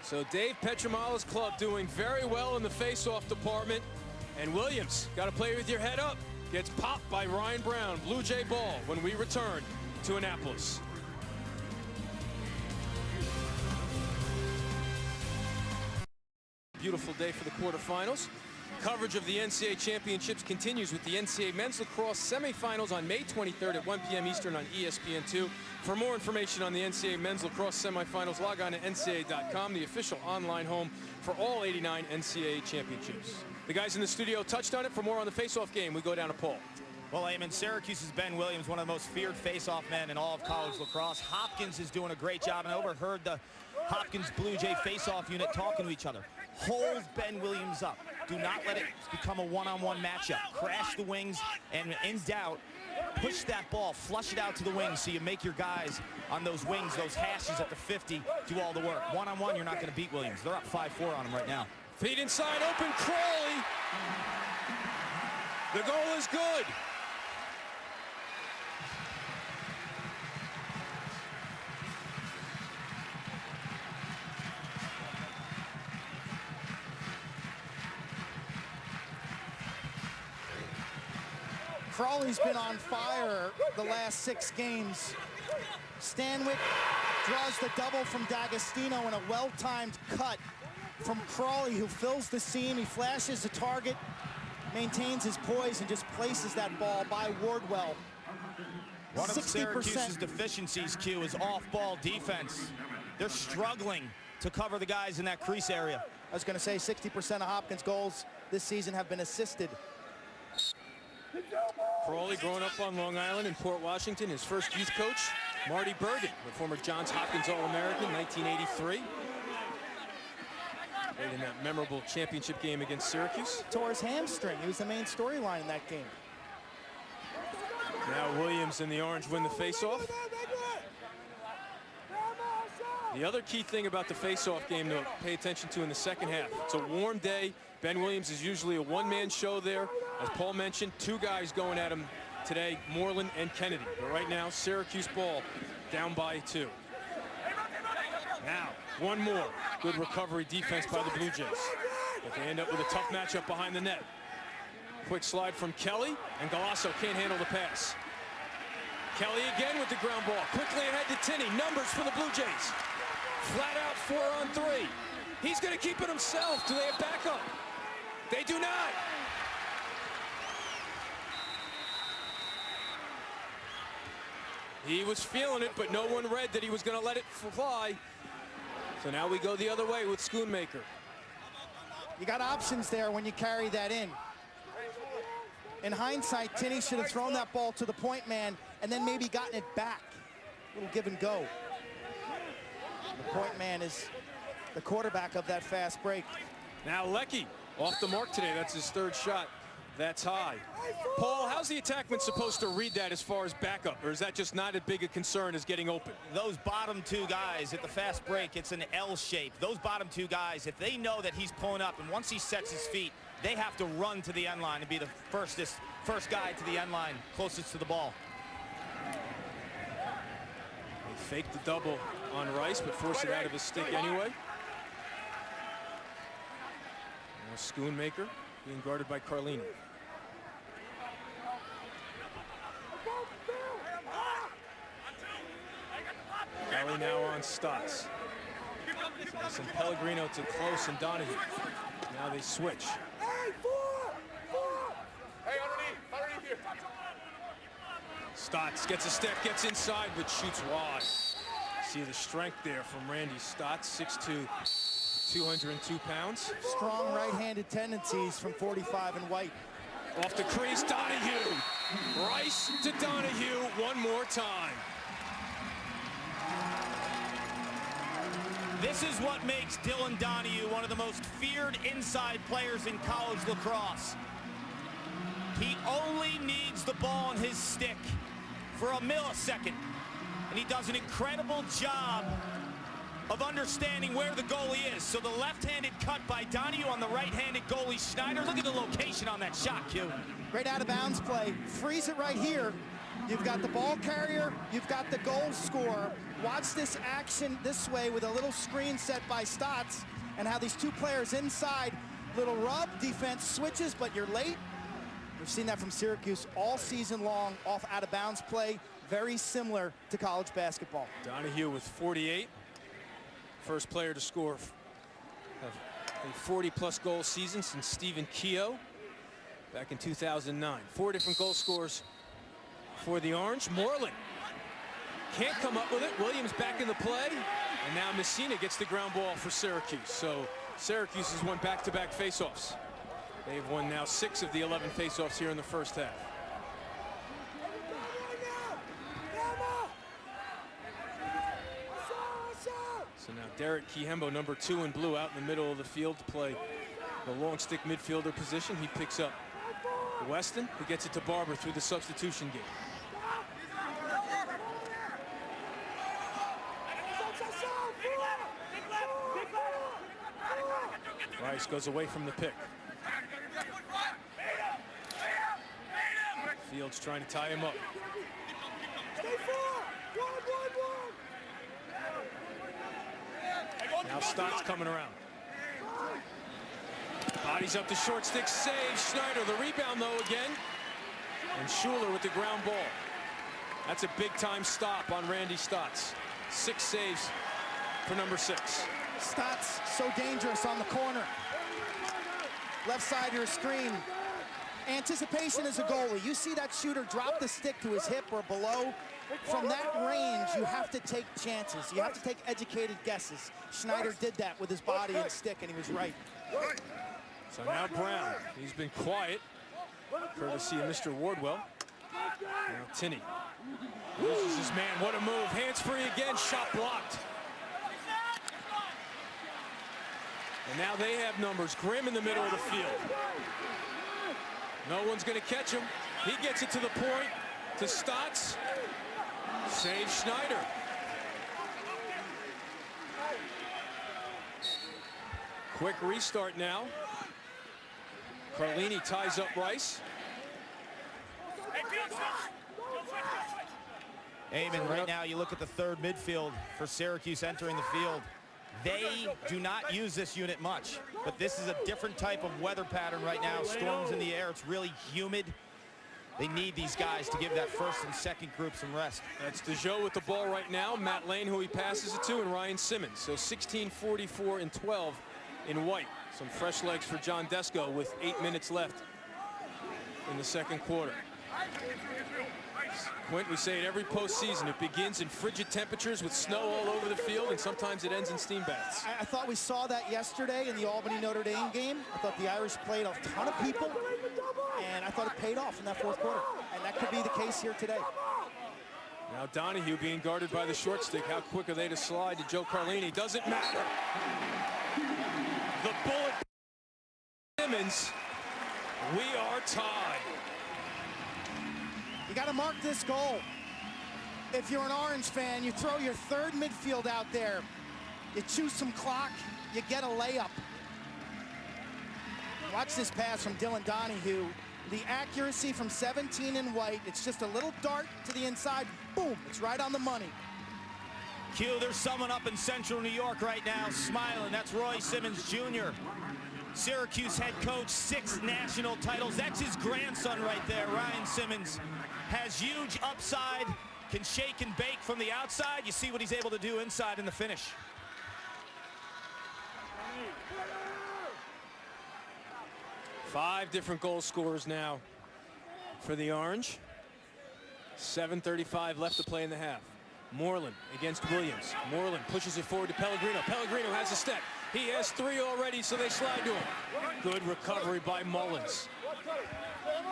So Dave Petramala's club doing very well in the face-off department. And Williams, got to play with your head up. Gets popped by Ryan Brown. Blue Jay ball when we return to Annapolis. Beautiful day for the quarterfinals. Coverage of the NCAA championships continues with the NCAA men's lacrosse semifinals on May 23rd at 1 p.m. Eastern on ESPN2. For more information on the NCAA men's lacrosse semifinals, log on to ncaa.com, the official online home for all 89 NCAA championships. The guys in the studio touched on it. For more on the face-off game, we go down to Paul. Well, Eamon, Syracuse's Ben Williams, one of the most feared face-off men in all of college lacrosse. Hopkins is doing a great job, and I overheard the Hopkins Blue Jay face-off unit talking to each other. Hold Ben Williams up. Do not let it become a one-on-one matchup. Crash the wings, and in doubt, push that ball, flush it out to the wings so you make your guys on those wings, those hashes at the 50, do all the work. One-on-one, you're not going to beat Williams. They're up 5-4 on him right now. Feet inside, open Crawley. The goal is good. Crawley's been on fire the last 6 games. Stanwyck draws the double from D'Agostino in a well-timed cut from Crawley, who fills the seam. He flashes the target, maintains his poise, and just places that ball by Wardwell. One of Syracuse's deficiencies, Q, is off-ball defense. They're struggling to cover the guys in that crease area. I was going to say 60% of Hopkins' goals this season have been assisted. Crawley growing up on Long Island in Port Washington. His first youth coach, Marty Bergen, the former Johns Hopkins All-American, 1983. Played in that memorable championship game against Syracuse. Tore his hamstring. He was the main storyline in that game. Now Williams and the Orange win the faceoff. The other key thing about the faceoff game to pay attention to in the second half, it's a warm day. Ben Williams is usually a one-man show there. As Paul mentioned, 2 guys going at him today, Moreland and Kennedy. But right now, Syracuse ball down by 2. Now, one more. Good recovery defense by the Blue Jays. But they end up with a tough matchup behind the net. Quick slide from Kelly, and Galasso can't handle the pass. Kelly again with the ground ball. Quickly ahead to Tinney. Numbers for the Blue Jays. Flat out 4-on-3. He's going to keep it himself. Do they have backup? They do not. He was feeling it, but no one read that he was going to let it fly. So now we go the other way with Schoonmaker. You got options there when you carry that in. In hindsight, Tinney should have thrown that ball to the point man and then maybe gotten it back. A little give and go. The point man is the quarterback of that fast break. Now Leckie off the mark today. That's his 3rd shot. That's high. Paul, how's the attackman supposed to read that as far as backup? Or is that just not as big a concern as getting open? Those bottom 2 guys at the fast break, it's an L shape. Those bottom 2 guys, if they know that he's pulling up, and once he sets his feet, they have to run to the end line and be the first guy to the end line closest to the ball. They faked the double on Rice, but forced it out of his stick anyway. Now Schoonmaker being guarded by Carlino. Kelly now on Stotts. Some Pellegrino to Close and Donahue. Now they switch. Stotts gets a step, gets inside, but shoots wide. See the strength there from Randy Stotts, 6'2", 202 pounds. Strong right-handed tendencies from 45 and White. Off the crease, Donahue. Rice to Donahue one more time. This is what makes Dylan Donahue one of the most feared inside players in college lacrosse. He only needs the ball in his stick for a millisecond, and he does an incredible job of understanding where the goalie is. So the left-handed cut by Donahue on the right-handed goalie Schneider. Look at the location on that shot, Q. Great out-of-bounds play. Freeze it right here. You've got the ball carrier, you've got the goal scorer. Watch this action this way with a little screen set by Stotts, and how these two players inside, little rub, defense switches, but you're late. We've seen that from Syracuse all season long, off out-of-bounds play, very similar to college basketball. Donahue with 48. First player to score a 40-plus goal season since Stephen Keogh back in 2009. 4 different goal scorers for the Orange. Moreland can't come up with it. Williams back in the play, and now Messina gets the ground ball for Syracuse. So Syracuse has won back-to-back faceoffs. They've won now 6 of the 11 faceoffs here in the first half. So now Derek Kihembo, number 2 in blue, out in the middle of the field to play the long stick midfielder position. He picks up Weston, who gets it to Barber through the substitution gate. Rice goes away from the pick. Fields trying to tie him up. Now Stotts coming around. Bodies up the short stick, saves Schneider. The rebound though again. And Schuler with the ground ball. That's a big time stop on Randy Stotts. 6 saves for number 6. Stotts so dangerous on the corner. Left side of your screen. Anticipation as a goalie. You see that shooter drop the stick to his hip or below. From that range, you have to take chances. You have to take educated guesses. Schneider did that with his body and stick, and he was right. So now Brown. He's been quiet, courtesy of Mr. Wardwell. Now Tinney loses his man. What a move. Hands free again. Shot blocked. And now they have numbers. Grimm in the middle of the field. No one's going to catch him. He gets it to the point to Stotts. Saves Schneider. Quick restart now. Carlini ties up Rice. Eamon, right now you look at the third midfield for Syracuse entering the field. They do not use this unit much, but this is a different type of weather pattern right now. Storms in the air, it's really humid. They need these guys to give that first and second group some rest. That's DeJoe with the ball right now. Matt Lane, who he passes it to, and Ryan Simmons. So 16, 44, and 12 in White. Some fresh legs for John Desko with 8 minutes left in the second quarter. Quint, we say it every postseason. It begins in frigid temperatures with snow all over the field, and sometimes it ends in steam baths. I thought we saw that yesterday in the Albany-Notre Dame game. I thought the Irish played a ton of people, and I thought it paid off in that fourth quarter. And that could be the case here today. Now Donahue being guarded by the short stick. How quick are they to slide to Joe Carlini? Doesn't matter. The bullet. Simmons. We are tied. You got to mark this goal. If you're an Orange fan, you throw your third midfield out there. You choose some clock, you get a layup. Watch this pass from Dylan Donahue. The accuracy from 17 in White. It's just a little dart to the inside. Boom, it's right on the money. Q, there's someone up in central New York right now smiling. That's Roy Simmons Jr. Syracuse head coach, 6 national titles. That's his grandson right there, Ryan Simmons. Has huge upside, can shake and bake from the outside. You see what he's able to do inside in the finish. Five different goal scorers now for the Orange. 7:35 left to play in the half. Moreland against Williams. Moreland pushes it forward to Pellegrino. Pellegrino has a step. He has 3 already, so they slide to him. Good recovery by Mullins.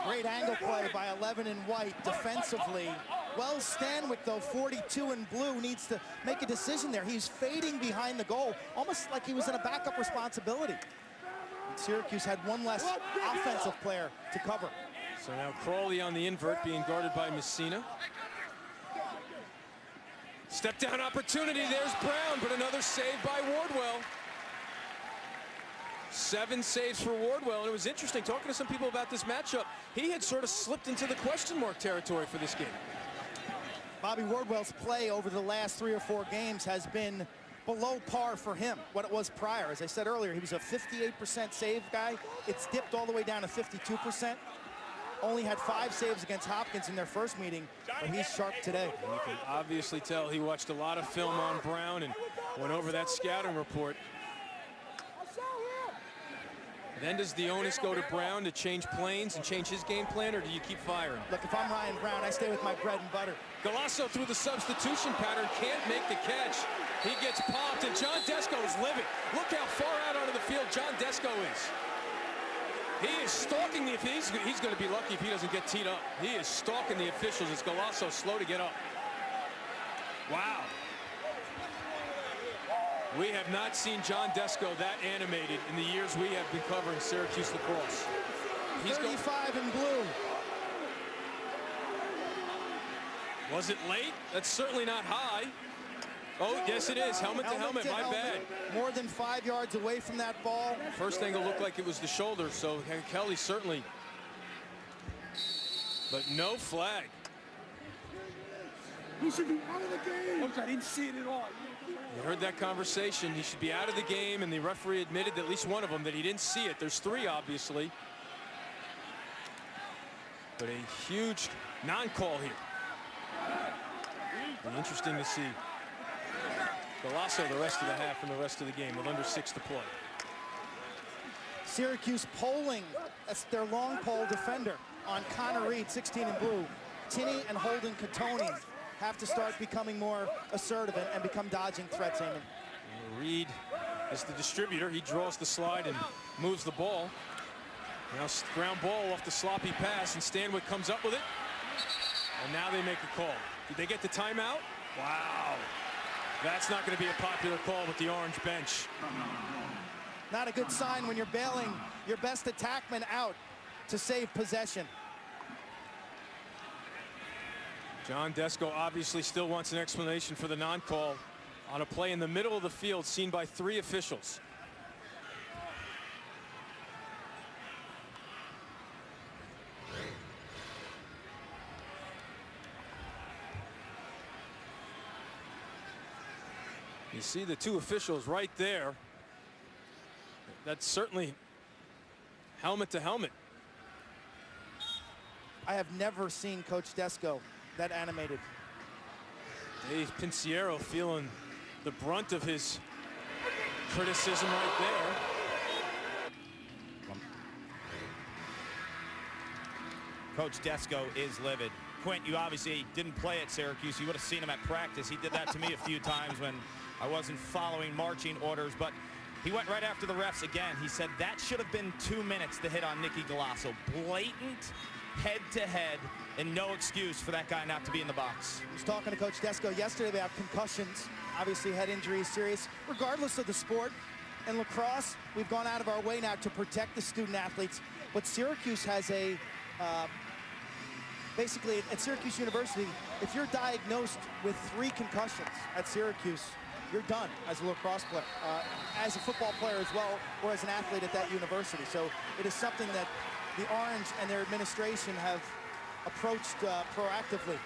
Great angle play by 11 in white defensively. Well, Stanwyck, though, 42 in blue, needs to make a decision there. He's fading behind the goal, almost like he was in a backup responsibility. And Syracuse had one less offensive player to cover. So now Crawley on the invert, being guarded by Messina. Step down opportunity, there's Brown, but another save by Wardwell. 7 saves for Wardwell, and it was interesting talking to some people about this matchup. He had sort of slipped into the question mark territory for this game. Bobby Wardwell's play over the last 3 or 4 games has been below par for him, what it was prior. As I said earlier, he was a 58% save guy. It's dipped all the way down to 52%. Only had 5 saves against Hopkins in their first meeting, but he's sharp today. And you can obviously tell he watched a lot of film on Brown and went over that scouting report. Then does the onus go to Brown to change planes and change his game plan, or do you keep firing? Look, if I'm Ryan Brown, I stay with my bread and butter. Galasso through the substitution pattern, can't make the catch. He gets popped, and John Desko is livid. Look how far out onto the field John Desko is. He is stalking the officials. He's going to be lucky if he doesn't get teed up. He is stalking the officials as Galasso slow to get up. Wow. We have not seen John Desko that animated in the years we have been covering Syracuse lacrosse. He's 35 in blue. Was it late? That's certainly not high. Oh, yes it is. Helmet to helmet, my bad. More than 5 yards away from that ball. First angle looked like it was the shoulder, so Kelly certainly. But no flag. He should be out of the game. Oops, I didn't see it at all. You heard that conversation. He should be out of the game, and the referee admitted, at least one of them, that he didn't see it. There's 3, obviously. But a huge non-call here. And interesting to see Galasso the rest of the half and the rest of the game with under 6 to play. Syracuse polling. That's their long pole defender on Connor Reed, 16 in blue. Tinney and Holden Catoni have to start becoming more assertive and become dodging threats, Eamon. Reed is the distributor. He draws the slide and moves the ball. Now ground ball off the sloppy pass, and Stanwyck comes up with it. And now they make a call. Did they get the timeout? Wow. That's not going to be a popular call with the orange bench. Not a good sign when you're bailing your best attackman out to save possession. John Desko obviously still wants an explanation for the non-call on a play in the middle of the field seen by 3 officials. You see the 2 officials right there. That's certainly helmet to helmet. I have never seen Coach Desko that animated. Dave Pinciero feeling the brunt of his criticism right there. Coach Desko is livid. Quint, you obviously didn't play at Syracuse. You would have seen him at practice. He did that to me a few times when I wasn't following marching orders, but he went right after the refs again. He said that should have been 2 minutes to hit on Nicky Galasso. Blatant head-to-head, and no excuse for that guy not to be in the box. I was talking to Coach Desko yesterday about concussions. Obviously, head injuries serious, regardless of the sport. In lacrosse, we've gone out of our way now to protect the student athletes. But Syracuse has a, basically at Syracuse University, if you're diagnosed with 3 concussions at Syracuse, you're done as a lacrosse player, as a football player as well, or as an athlete at that university. So it is something that the Orange and their administration have approached proactively.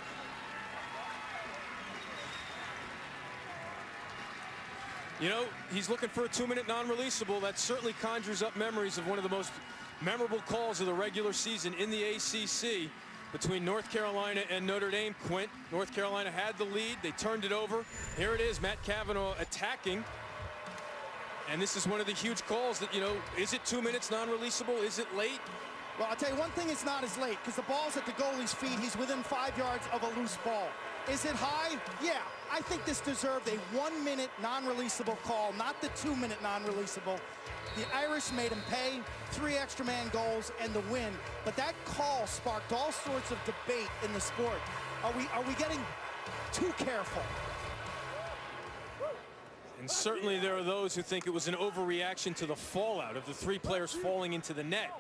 You know, he's looking for a 2-minute non-releasable. That certainly conjures up memories of one of the most memorable calls of the regular season in the ACC between North Carolina and Notre Dame. Quint, North Carolina had the lead. They turned it over. Here it is, Matt Cavanaugh attacking. And this is one of the huge calls that, you know, is it 2 minutes non-releasable? Is it late? Well, I'll tell you one thing, it's not as late, because the ball's at the goalie's feet. He's within 5 yards of a loose ball. Is it high? Yeah. I think this deserved a 1-minute non-releasable call, not the 2-minute non-releasable. The Irish made him pay, 3 extra man goals and the win. But that call sparked all sorts of debate in the sport. Are we getting too careful? And certainly there are those who think it was an overreaction to the fallout of the 3 players falling into the net.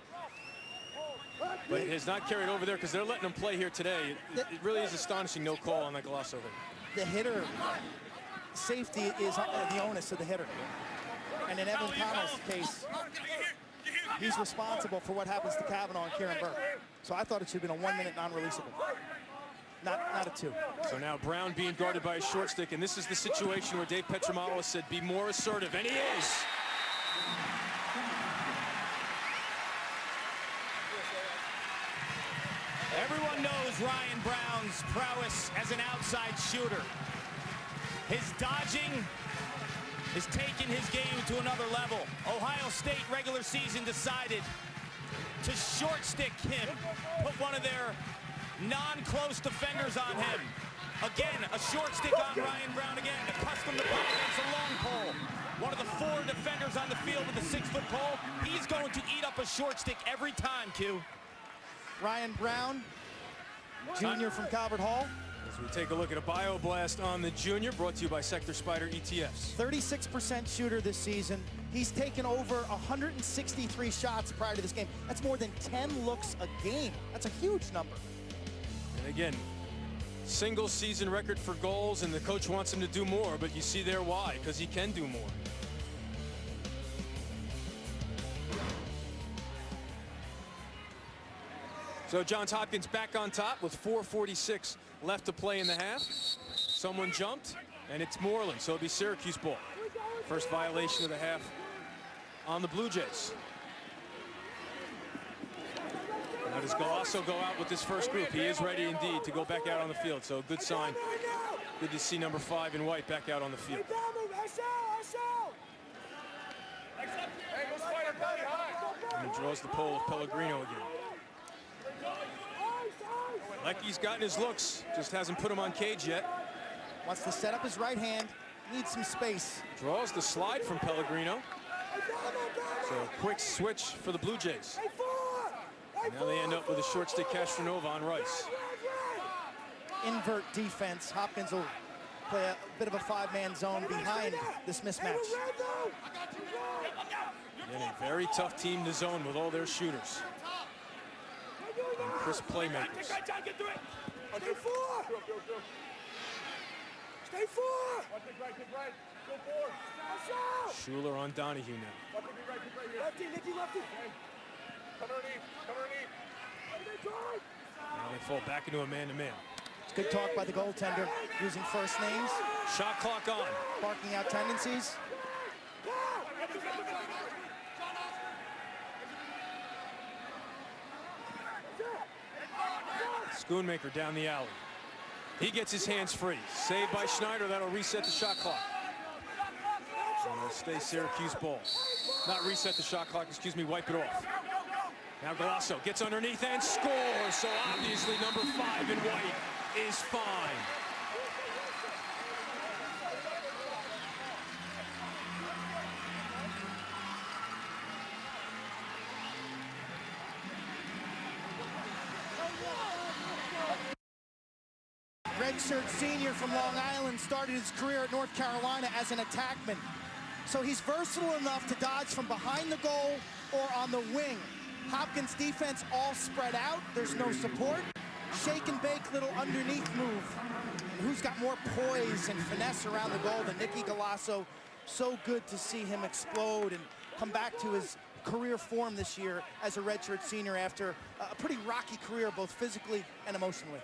But it has not carried over there because they're letting them play here today. It really is astonishing, no call on that Golasso there. The hitter, safety is the onus of the hitter. And in Evan Connell's case, he's responsible for what happens to Kavanaugh and Kieran Burke. So I thought it should have been a 1-minute non-releasable, not a 2. So now Brown being guarded by a short stick, and this is the situation where Dave Petromalo said, be more assertive, and he is. Everyone knows Ryan Brown's prowess as an outside shooter. His dodging is taking his game to another level. Ohio State regular season decided to short stick him, put one of their non-close defenders on him. Again, a short stick on Ryan Brown again, accustomed to play against a long pole. One of the 4 defenders on the field with a 6-foot pole. He's going to eat up a short stick every time, Q. Ryan Brown, junior from Calvert Hall. As we take a look at a BioBlast on the junior, brought to you by Sector Spider ETFs. 36% shooter this season. He's taken over 163 shots prior to this game. That's more than 10 looks a game. That's a huge number. And again, single season record for goals, and the coach wants him to do more, but you see there why, because he can do more. So Johns Hopkins back on top with 4:46 left to play in the half. Someone jumped, and it's Moreland, so it'll be Syracuse ball. First violation of the half on the Blue Jays. Now does Golasso go out with this first group? He is ready indeed to go back out on the field, so a good sign. Good to see number 5 in white back out on the field. And he draws the pole of Pellegrino again. Lecky's gotten his looks, just hasn't put him on cage yet. Wants to set up his right hand, needs some space. Draws the slide from Pellegrino. So a quick switch for the Blue Jays. And now they end up with a short stick Castronova on Rice. Invert defense. Hopkins will play a bit of a 5-man zone behind this mismatch. And a very tough team to zone with all their shooters. And crisp playmakers. Stay 4! Stay 4! Go 4! Schuler on Donahue now. Lefty, Nicky, lefty! Come underneath! Now they fall back into a man-to-man. It's good talk by the goaltender, using first names. Shot clock on. Barking out tendencies. Schoonmaker down the alley. He gets his hands free. Saved by Schneider. That'll reset the shot clock. And it'll stay Syracuse ball. Not reset the shot clock, excuse me, wipe it off. Now Golasso gets underneath and scores. So obviously number 5 in white is fine. Redshirt senior from Long Island, started his career at North Carolina as an attackman. So he's versatile enough to dodge from behind the goal or on the wing. Hopkins defense all spread out. There's no support. Shake and bake little underneath move. And who's got more poise and finesse around the goal than Nicky Golasso? So good to see him explode and come back to his career form this year as a redshirt senior after a pretty rocky career, both physically and emotionally.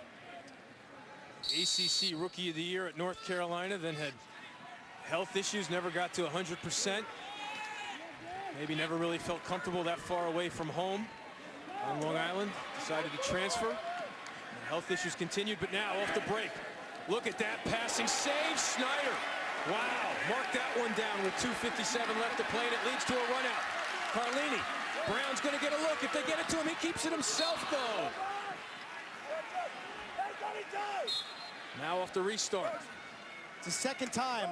ACC Rookie of the Year at North Carolina, then had health issues, never got to 100%. Maybe never really felt comfortable that far away from home on Long Island. Decided to transfer. And health issues continued, but now off the break. Look at that passing save, Schneider. Wow, mark that one down with 2:57 left to play, and it leads to a run out. Carlini Brown's going to get a look. If they get it to him, he keeps it himself, though. Now off the restart. It's the second time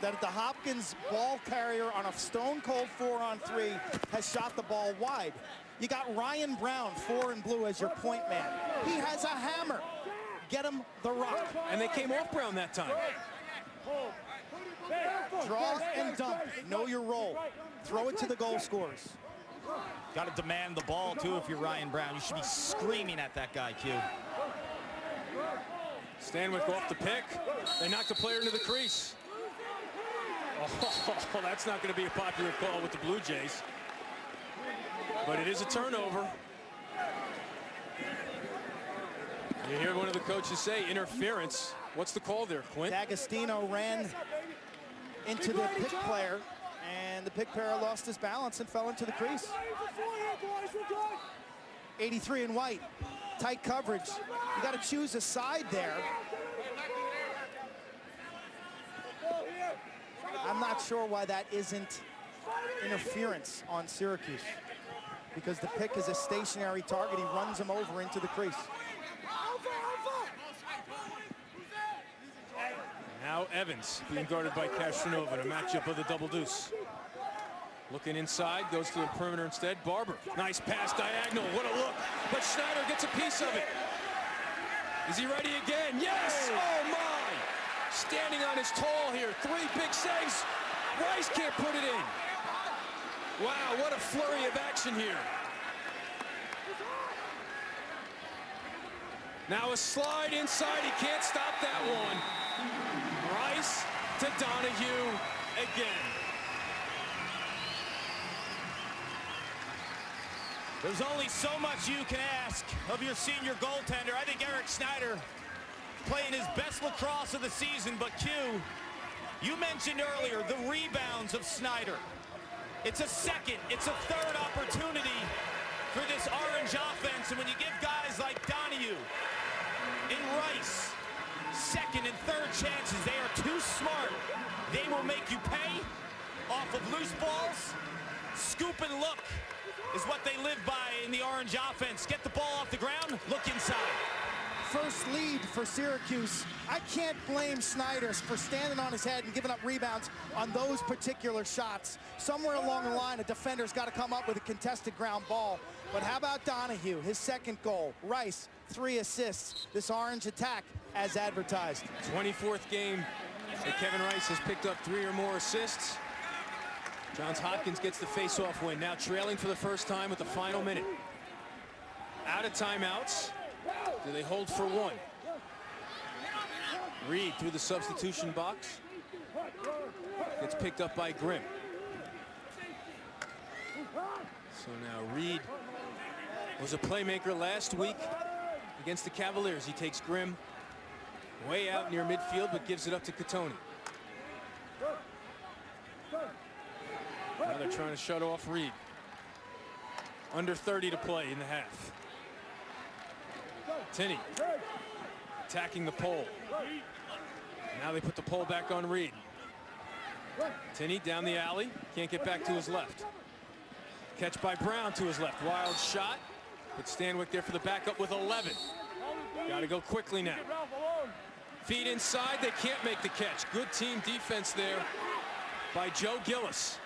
that the Hopkins ball carrier on a stone-cold 4-on-3 has shot the ball wide. You got Ryan Brown, 4 in blue, as your point man. He has a hammer. Get him the rock. And they came off Brown that time. Draw and dump. Know your role. Throw it to the goal scorers. Got to demand the ball, too, if you're Ryan Brown. You should be screaming at that guy, Q. Stanwyck off the pick. They knocked the player into the crease. Oh, that's not going to be a popular call with the Blue Jays. But it is a turnover. You hear one of the coaches say interference. What's the call there, Quint? D'Agostino ran into the pick player, and the pick player lost his balance and fell into the crease. 83 in white. Tight coverage. You got to choose a side there. I'm not sure why that isn't interference on Syracuse, because the pick is a stationary target. He runs him over into the crease. Now Evans being guarded by Castronova, a matchup of the double deuce. Looking inside, goes to the perimeter instead. Barber, nice pass diagonal, what a look. But Schneider gets a piece of it. Is he ready again? Yes, oh my. Standing on his tall here, 3 big saves. Rice can't put it in. Wow, what a flurry of action here. Now a slide inside, he can't stop that one. Rice to Donahue again. There's only so much you can ask of your senior goaltender. I think Eric Schneider playing his best lacrosse of the season, but Q, you mentioned earlier the rebounds of Schneider. It's a second, it's a third opportunity for this orange offense, and when you give guys like Donahue and Rice second and third chances, they are too smart. They will make you pay off of loose balls. Scoop and look is what they live by in the orange offense. Get the ball off the ground, look inside. First lead for Syracuse. I can't blame Schneider for standing on his head and giving up rebounds on those particular shots. Somewhere along the line, a defender's got to come up with a contested ground ball. But how about Donahue, his second goal? Rice, 3 assists. This orange attack as advertised. 24th game that Kevin Rice has picked up 3 or more assists. Johns Hopkins gets the face-off win, now trailing for the first time with the final minute. Out of timeouts. Do they hold for 1? Reed through the substitution box. Gets picked up by Grimm. So now Reed was a playmaker last week against the Cavaliers. He takes Grimm way out near midfield, but gives it up to Catoni. Now they're trying to shut off Reed. Under 30 to play in the half. Tinney attacking the pole. Now they put the pole back on Reed. Tinney down the alley, can't get back to his left. Catch by Brown to his left, wild shot. But Stanwyck there for the backup with 11. Got to go quickly now. Feed inside, they can't make the catch. Good team defense there by Joe Gillis.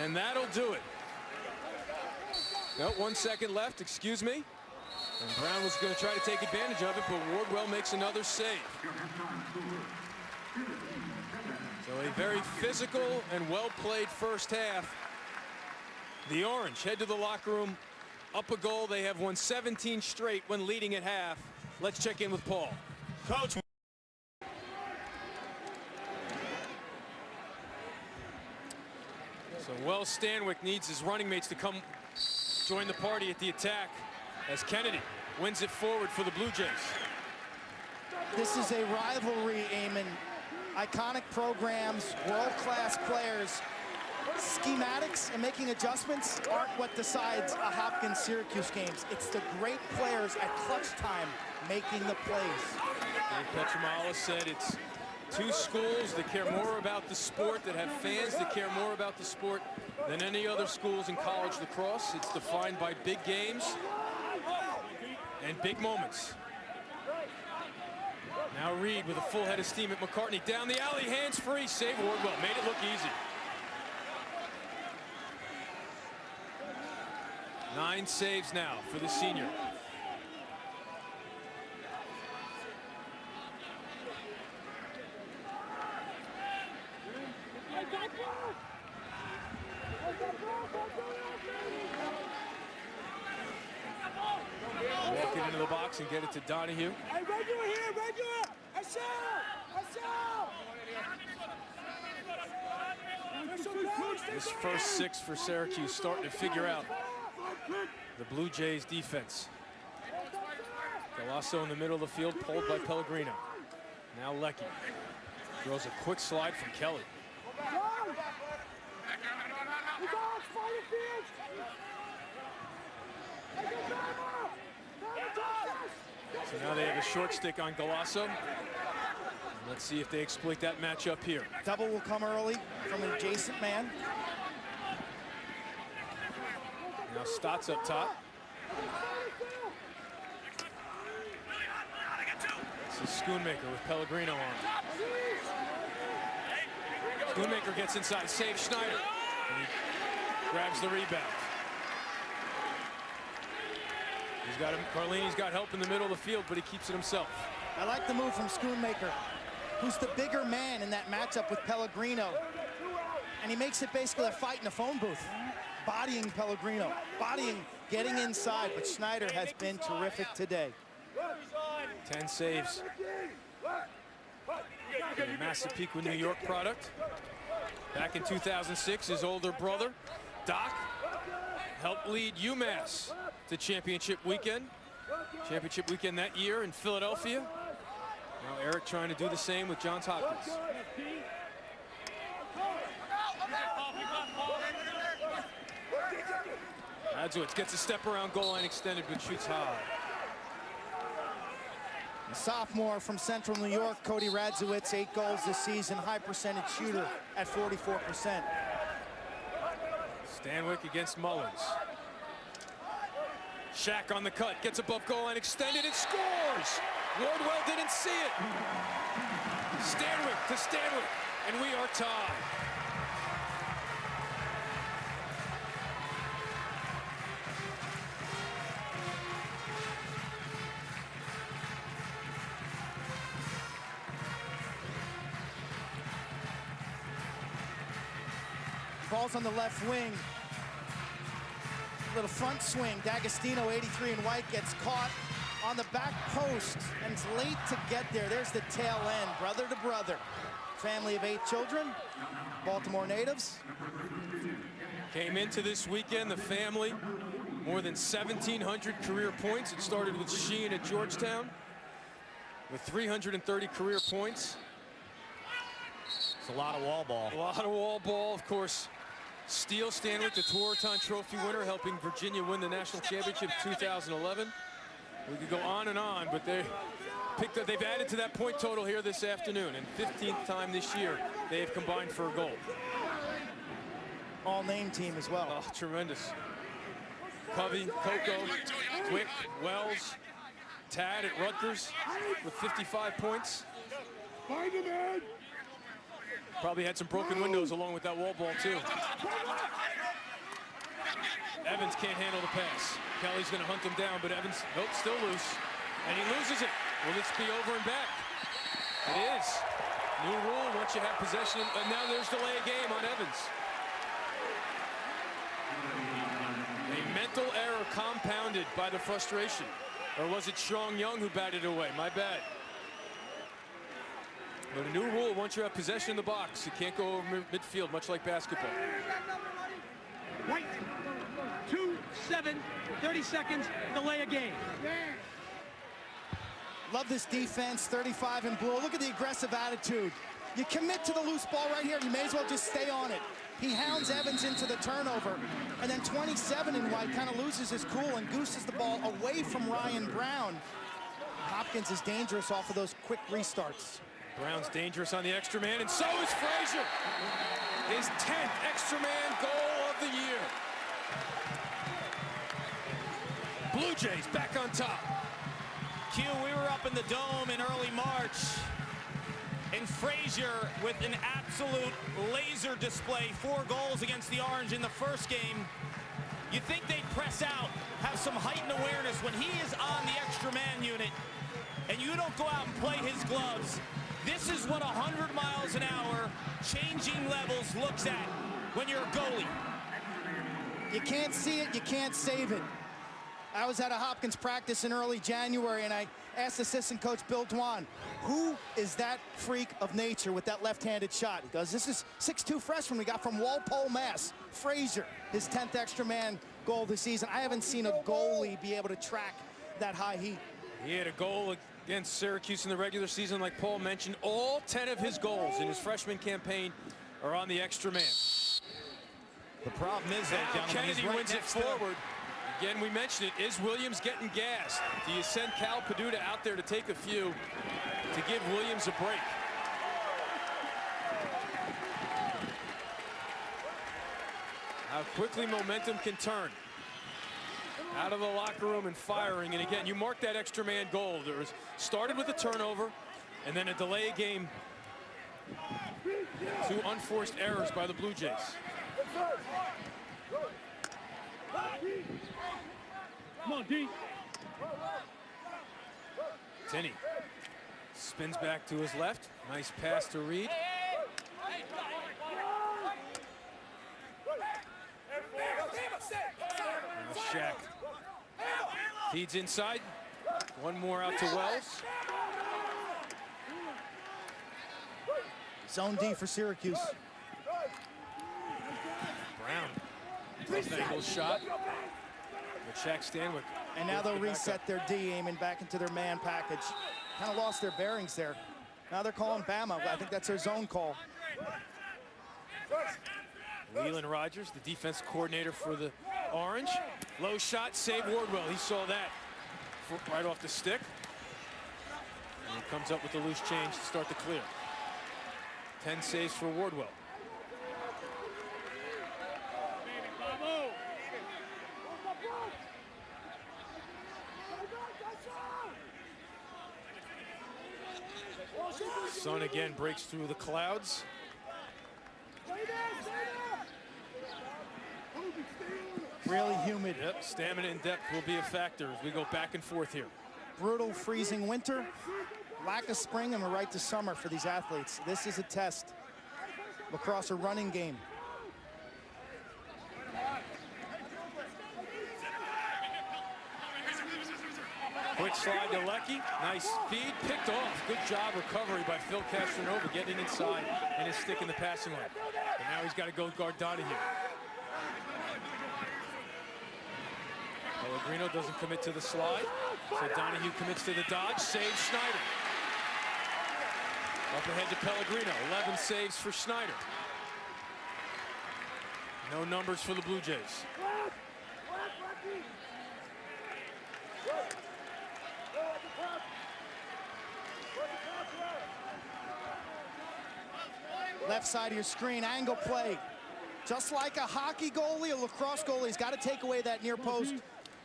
And that'll do it. No, 1 second left, excuse me. And Brown was going to try to take advantage of it, but Wardwell makes another save. So a very physical and well-played first half. The Orange head to the locker room, up a goal. They have won 17 straight when leading at half. Let's check in with Paul. Coach. So Wells Stanwyck needs his running mates to come join the party at the attack as Kennedy wins it forward for the Blue Jays. This is a rivalry, Eamon. Iconic programs, world-class players. Schematics and making adjustments aren't what decides a Hopkins-Syracuse games. It's the great players at clutch time making the plays. Dave Petramala said it's two schools that care more about the sport, that have fans that care more about the sport than any other schools in college lacrosse. It's defined by big games and big moments. Now Reed with a full head of steam at McCartney. Down the alley, hands free, save Wardwell. Made it look easy. 9 saves now for the senior. Walk it into the box and get it to Donahue. Hey, regular here, regular! I saw! This first 6 for Syracuse starting to figure out the Blue Jays defense. Galasso in the middle of the field, pulled by Pellegrino. Now Leckie throws a quick slide from Kelly. So now they have a short stick on Galasso. Let's see if they exploit that matchup here. Double will come early from an adjacent man. Now Stotts up top. This is Schoonmaker with Pellegrino on. Schoonmaker gets inside, saves Schneider. And he grabs the rebound. He's got him, Carlini's got help in the middle of the field, but he keeps it himself. I like the move from Schoonmaker, who's the bigger man in that matchup with Pellegrino. And he makes it basically a fight in a phone booth. Bodying Pellegrino, getting inside, but Schneider has been terrific today. 10 saves. A Massapequa, New York product. Back in 2006, his older brother, Doc, helped lead UMass to championship weekend. Championship weekend that year in Philadelphia. Now Eric trying to do the same with Johns Hopkins. Radzowitz gets a step around goal line extended, but shoots high. The sophomore from Central New York, Cody Radzowitz, 8 goals this season, high percentage shooter at 44%. Stanwyck against Mullins. Shack on the cut, gets above goal line extended, and scores! Wardwell didn't see it. Stanwyck to Stanwyck, and we are tied. Ball's on the left wing. Little front swing. D'Agostino, 83 in white, gets caught on the back post, and it's late to get there. There's the tail end, brother to brother. Family of 8 children, Baltimore natives. Came into this weekend, the family, more than 1,700 career points. It started with Sheen at Georgetown with 330 career points. It's a lot of wall ball. A lot of wall ball, of course. Steele Stanwyck, the Tewaaraton Trophy winner, helping Virginia win the national championship 2011. We could go on, but they've added to that point total here this afternoon, and 15th time this year they have combined for a goal. All-name team as well. Oh, tremendous. Covey, Coco, Wick, Wells, Tad at Rutgers with 55 points. Find him, man! Probably had some broken windows along with that wall ball, too. Evans can't handle the pass. Kelly's going to hunt him down, but Evans, nope, still loose. And he loses it. Will this be over and back? It is. New rule, once you have possession, and now there's delay of game on Evans. A mental error compounded by the frustration. Or was it Strong Young who batted away? My bad. But a new rule, once you have possession in the box, you can't go over midfield, much like basketball. White, 2-7, 30 seconds, delay a game. Love this defense, 35 in blue. Look at the aggressive attitude. You commit to the loose ball right here, you may as well just stay on it. He hounds Evans into the turnover, and then 27 in white kind of loses his cool and gooses the ball away from Ryan Brown. Hopkins is dangerous off of those quick restarts. Brown's dangerous on the extra man, and so is Frazier. His 10th extra man goal of the year. Blue Jays back on top. Q, we were up in the Dome in early March, and Frazier with an absolute laser display, 4 goals against the Orange in the first game. You think they'd press out, have some heightened awareness when he is on the extra man unit, and you don't go out and play his gloves. This is what 100 miles an hour, changing levels, looks at when you're a goalie. You can't see it, you can't save it. I was at a Hopkins practice in early January, and I asked assistant coach Bill Dwan, who is that freak of nature with that left-handed shot? He goes, this is 6'2" freshman we got from Walpole, Mass. Frazier, his 10th extra man goal this season. I haven't seen a goalie be able to track that high heat. He had a goal against Syracuse in the regular season, like Paul mentioned. All 10 of his goals in his freshman campaign are on the extra man. The problem is that Kennedy wins it forward. Again, we mentioned it. Is Williams getting gassed? Do you send Cal Peduta out there to take a few to give Williams a break? How quickly momentum can turn. Out of the locker room and firing. And again, you mark that extra man goal. There was started with a turnover and then a delay of game. 2 unforced errors by the Blue Jays. Come on, D. Tinney spins back to his left. Nice pass to Reed. And Shaq feeds inside. One more out to Wells. Zone D for Syracuse. Brown. Tough angle shot. With Shaq Stanwyck. And now they'll reset their D, aiming back into their man package. Kind of lost their bearings there. Now they're calling Bama. I think that's their zone call. Leland Rogers, the defense coordinator for the Orange. Low shot, save Wardwell. He saw that right off the stick. And he comes up with the loose change to start the clear. 10 saves for Wardwell. Sun again breaks through the clouds. Really humid. Yep, stamina and depth will be a factor as we go back and forth here. Brutal freezing winter, lack of spring, and we're right to summer for these athletes. This is a test. Lacrosse, a running game. Quick slide to Leckie. Nice feed, picked off. Good job recovery by Phil Castronova, getting inside and his stick in the passing lane. And now he's got to go guard Donahue. Pellegrino doesn't commit to the slide, so Donahue commits to the dodge. Saves Schneider. Up ahead to Pellegrino. 11 saves for Schneider. No numbers for the Blue Jays. Left side of your screen, angle play. Just like a hockey goalie, a lacrosse goalie's got to take away that near post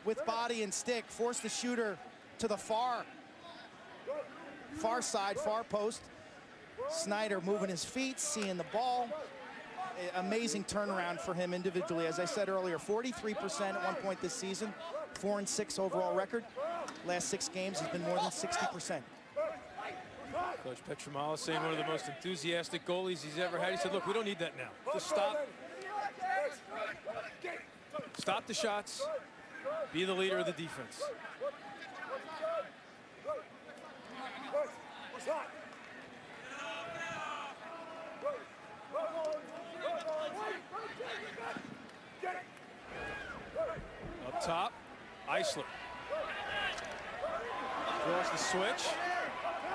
with body and stick, force the shooter to the far side, far post. Snyder moving his feet, seeing the ball. Amazing turnaround for him individually. As I said earlier, 43% at one point this season, 4-6 overall record. Last 6 games has been more than 60%. Coach Petromala saying one of the most enthusiastic goalies he's ever had. He said, look, we don't need that now. Just stop. Stop the shots. Be the leader of the defense. Up top, Eisler. Draws the switch.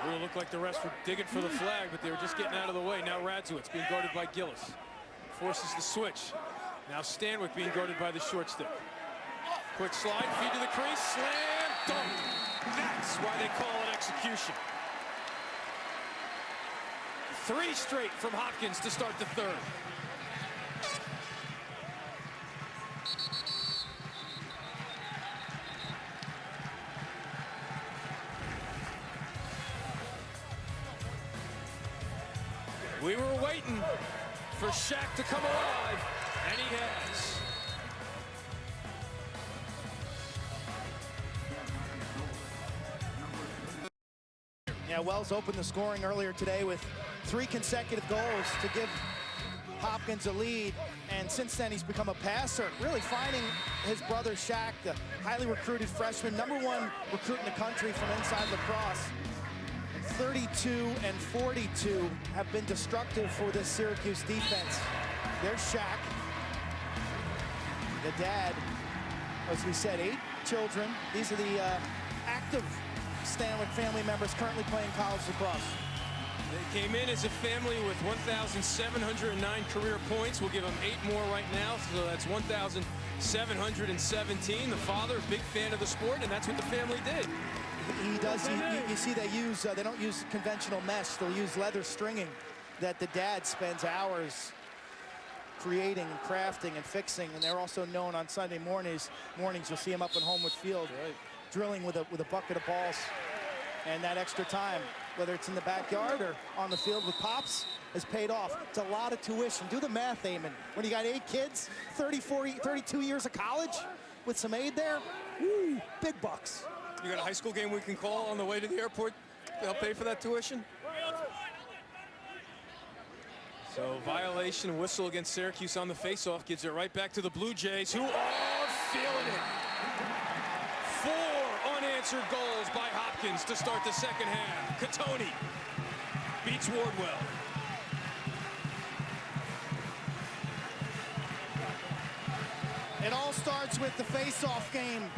It really looked like the rest were digging for the flag, but they were just getting out of the way. Now Radzewicz being guarded by Gillis. Forces the switch. Now Stanwyck being guarded by the short stick. Quick slide, feed to the crease, slam, dunk. That's why they call it execution. 3 straight from Hopkins to start the third. We were waiting for Shaq to come alive, and he has. Yeah, Wells opened the scoring earlier today with 3 consecutive goals to give Hopkins a lead, and since then he's become a passer, really finding his brother Shaq, the highly recruited freshman, #1 recruit in the country from inside lacrosse. 32 and 42 have been destructive for this Syracuse defense. There's Shaq, the dad, as we said, 8 children. These are the active Stanwick family members currently playing college lacrosse. They came in as a family with 1,709 career points. We'll give them 8 more right now, so that's 1,717. The father, a big fan of the sport, and that's what the family did. He does. You see, they don't use conventional mesh. They'll use leather stringing that the dad spends hours creating and crafting and fixing. And they're also known on Sunday mornings. You'll see him up in Homewood Field, drilling with a bucket of balls. And that extra time, whether it's in the backyard or on the field with Pops, has paid off. It's a lot of tuition. Do the math, Eamon. When you got 8 kids, 30, 40, 32 years of college with some aid there, woo, big bucks. You got a high school game we can call on the way to the airport to help pay for that tuition? So violation, whistle against Syracuse on the faceoff, gives it right back to the Blue Jays, who are feeling it. 4 unanswered goals by Hopkins to start the second half. Catoni beats Wardwell. It all starts with the faceoff game.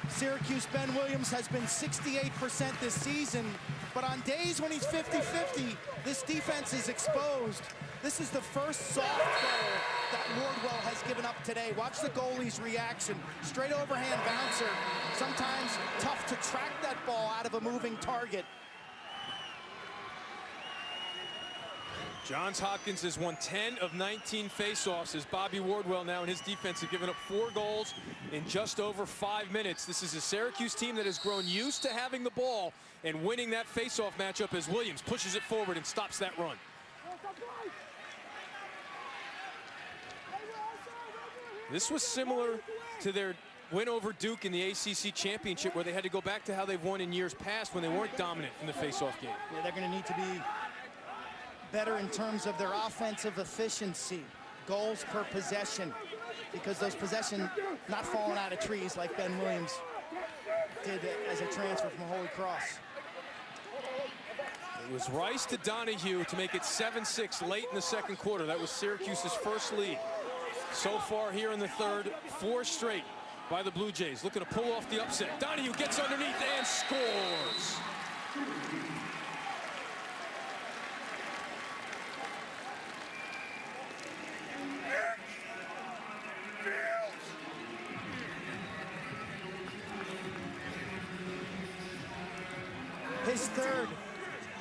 Syracuse Ben Williams has been 68% this season, but on days when he's 50-50, this defense is exposed. This is the first soft goal that Wardwell has given up today. Watch the goalie's reaction. Straight overhand bouncer. Sometimes tough to track that ball out of a moving target. Johns Hopkins has won 10 of 19 faceoffs as Bobby Wardwell now and his defense have given up 4 goals in just over 5 minutes. This is a Syracuse team that has grown used to having the ball and winning that faceoff matchup as Williams pushes it forward and stops that run. This was similar to their win over Duke in the ACC championship, where they had to go back to how they've won in years past when they weren't dominant in the faceoff game. Yeah, they're going to need to be better in terms of their offensive efficiency, goals per possession, because those possessions not falling out of trees like Ben Williams did as a transfer from Holy Cross. It was Rice to Donahue to make it 7-6 late in the second quarter. That was Syracuse's first lead. So far here in the third, 4 straight by the Blue Jays, looking to pull off the upset. Donahue gets underneath and scores. His third,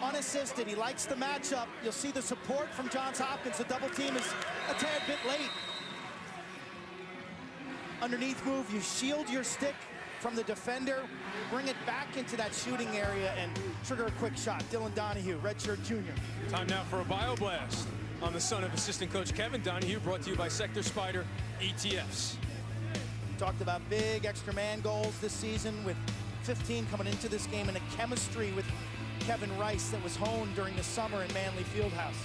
unassisted. He likes the matchup. You'll see the support from Johns Hopkins. The double team is a tad bit late. Underneath move, you shield your stick from the defender, bring it back into that shooting area, and trigger a quick shot. Dylan Donahue, redshirt junior. Time now for a BioBlast on the son of assistant coach Kevin Donahue, brought to you by Sector Spider ETFs. Talked about big extra man goals this season, with 15 coming into this game, and a chemistry with Kevin Rice that was honed during the summer in Manley Fieldhouse.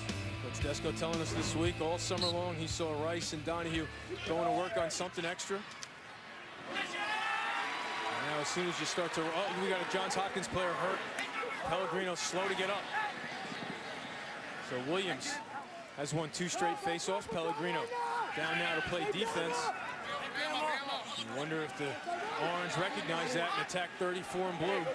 Coach Desko telling us this week, all summer long, he saw Rice and Donahue going to work on something extra. And now as soon as you start to, oh, we got a Johns Hopkins player hurt. Pellegrino slow to get up. So Williams has won 2 straight faceoffs. Pellegrino down now to play defense. You wonder if the Orange recognize that and attack 34 in blue.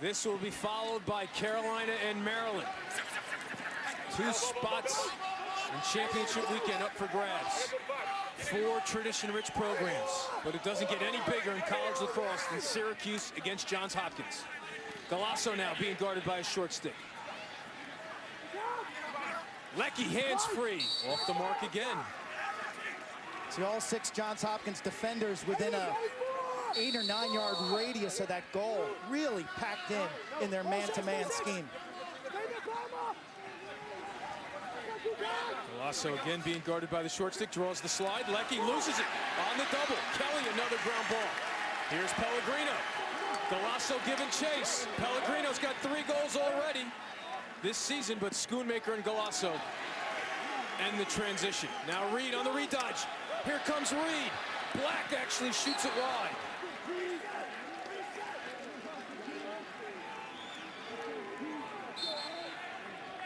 This will be followed by Carolina and Maryland. 2 spots And championship weekend up for grabs. 4 tradition-rich programs, but it doesn't get any bigger in college lacrosse than Syracuse against Johns Hopkins. Galasso now being guarded by a short stick. Leckie hands-free, off the mark again. See all 6 Johns Hopkins defenders within a 8 or 9 yard radius of that goal, really packed in their man-to-man scheme. Galasso again being guarded by the short stick, draws the slide. Leckie loses it on the double. Kelly another ground ball. Here's Pellegrino. Galasso giving chase. Pellegrino's got 3 goals already this season, but Schoonmaker and Galasso end the transition. Now Reed on the re-dodge. Here comes Reed. Black actually shoots it wide.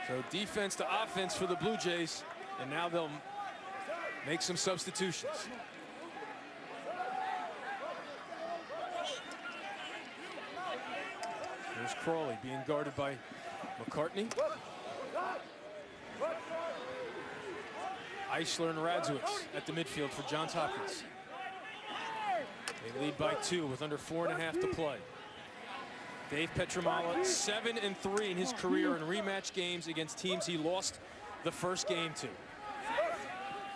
So defense to offense for the Blue Jays, and now they'll make some substitutions. Here's Crawley being guarded by McCartney. Eisler and Radzewicz at the midfield for Johns Hopkins. They lead by 2 with under 4.5 to play. Dave Petramala 7-3 in his career in rematch games against teams he lost the first game to.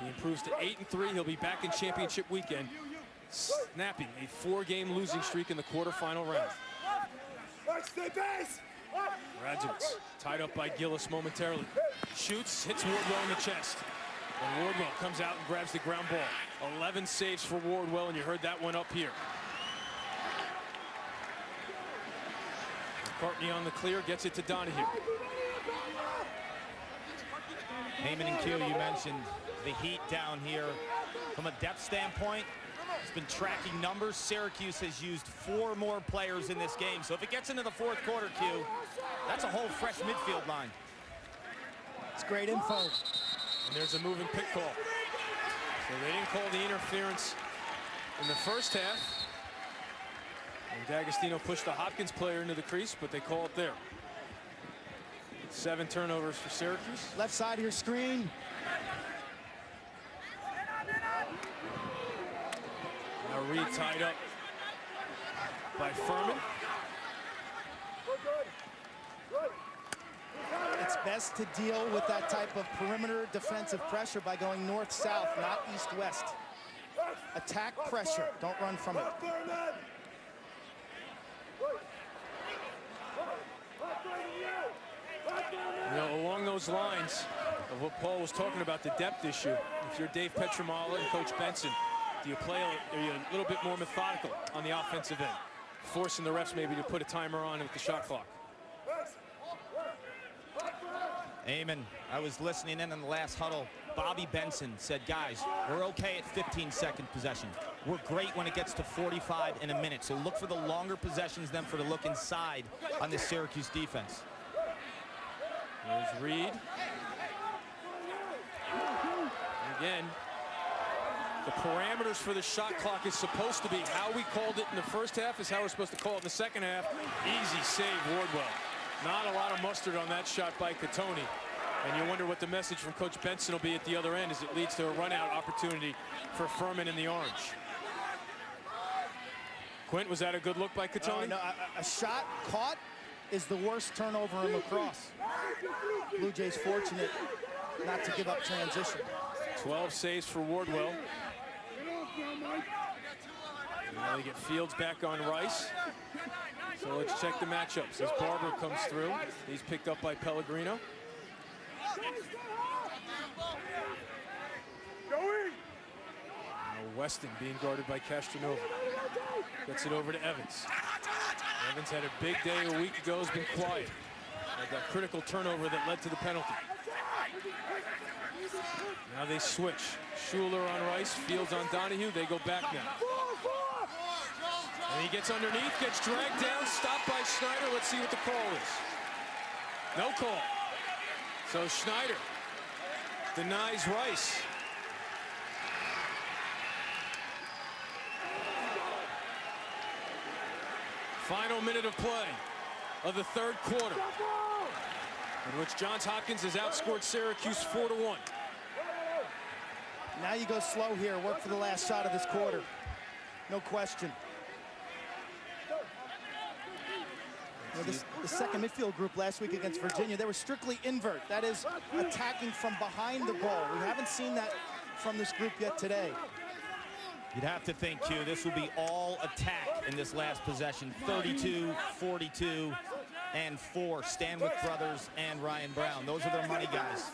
He improves to 8-3. He'll be back in championship weekend, snapping a 4-game losing streak in the quarterfinal round. Radzewicz tied up by Gillis momentarily. Shoots, hits Wardwell in the chest. And Wardwell comes out and grabs the ground ball. 11 saves for Wardwell, and you heard that one up here. McCartney on the clear, gets it to Donahue. Heyman and Q, you mentioned the Heat down here. From a depth standpoint, it's been tracking numbers. Syracuse has used 4 more players in this game. So if it gets into the 4th quarter, Q, that's a whole fresh midfield line. It's great info. And there's a moving pick call. So they didn't call the interference in the first half. And D'Agostino pushed the Hopkins player into the crease, but they call it there. 7 turnovers for Syracuse. Left side of your screen. Now Reed tied up by Furman. It's best to deal with that type of perimeter defensive pressure by going north-south, not east-west. Attack pressure, don't run from it. You know, along those lines of what Paul was talking about, the depth issue, if you're Dave Petramala and Coach Benson, do you play are you a little bit more methodical on the offensive end, forcing the refs maybe to put a timer on with the shot clock? Eamon, I was listening in on the last huddle. Bobby Benson said, guys, we're okay at 15-second possession. We're great when it gets to 45 in a minute. So look for the longer possessions than for the look inside on this Syracuse defense. There's Reed. And again, the parameters for the shot clock is supposed to be how we called it in the first half is how we're supposed to call it in the second half. Easy save, Wardwell. Not a lot of mustard on that shot by Catoni. And you wonder what the message from Coach Benson will be at the other end as it leads to a run-out opportunity for Furman in the orange. Quint, was that a good look by Catoni? No, a shot caught is the worst turnover in lacrosse. Blue Jays fortunate not to give up transition. 12 saves for Wardwell. Now they get Fields back on Rice. So let's check the matchups as Barber comes through. He's picked up by Pellegrino. Now Weston being guarded by Castronova. Gets it over to Evans. Evans had a big day a week ago, has been quiet. Had that critical turnover that led to the penalty. Now they switch. Schuler on Rice, Fields on Donahue. They go back now. And he gets underneath, gets dragged down, stopped by Schneider. Let's see what the call is. No call. So Schneider denies Rice. Final minute of play of the third quarter, in which Johns Hopkins has outscored Syracuse 4-1. Now you go slow here. Work for the last shot of this quarter. No question. You know, the second midfield group last week against Virginia, they were strictly invert. That is, attacking from behind the goal. We haven't seen that from this group yet today. You'd have to think, Q, this will be all attack in this last possession. 32, 42, and 4. Stanwyck brothers and Ryan Brown. Those are their money guys.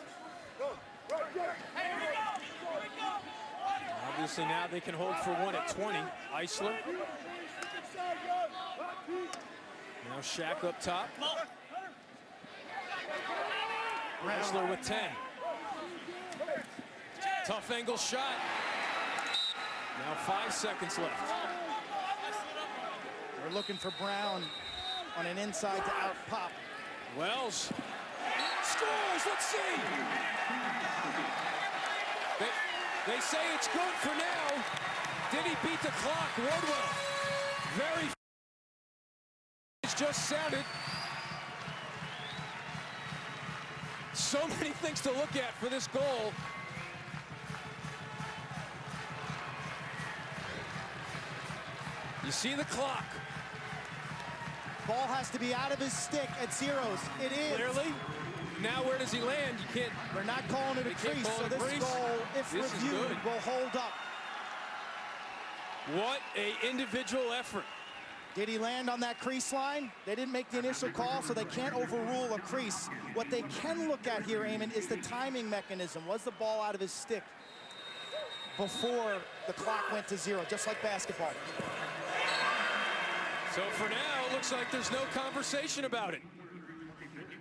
Obviously now they can hold for one at 20. Eisler. Now Shaq up top. Eisler with 10. Tough angle shot. Now 5 seconds left. We're looking for Brown on an inside to out pop. Wells scores. Let's see. They say it's good for now. Did he beat the clock? Wardwell. Very. It's just sounded. So many things to look at for this goal. You see the clock. Ball has to be out of his stick at zeros. It is. Clearly. Now where does he land? You can't. They're not calling it a crease, so this goal, if reviewed, will hold up. What a individual effort. Did he land on that crease line? They didn't make the initial call, so they can't overrule a crease. What they can look at here, Eamon, is the timing mechanism. Was the ball out of his stick before the clock went to zero, just like basketball? So for now, it looks like there's no conversation about it.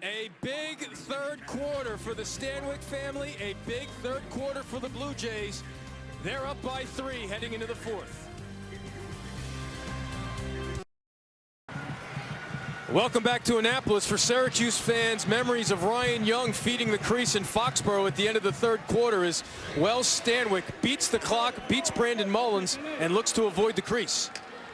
A big third quarter for the Stanwyck family, a big third quarter for the Blue Jays. They're up by 3 heading into the 4th. Welcome back to Annapolis. For Syracuse fans, memories of Ryan Young feeding the crease in Foxborough at the end of the third quarter as Wells Stanwyck beats the clock, beats Brandon Mullins, and looks to avoid the crease.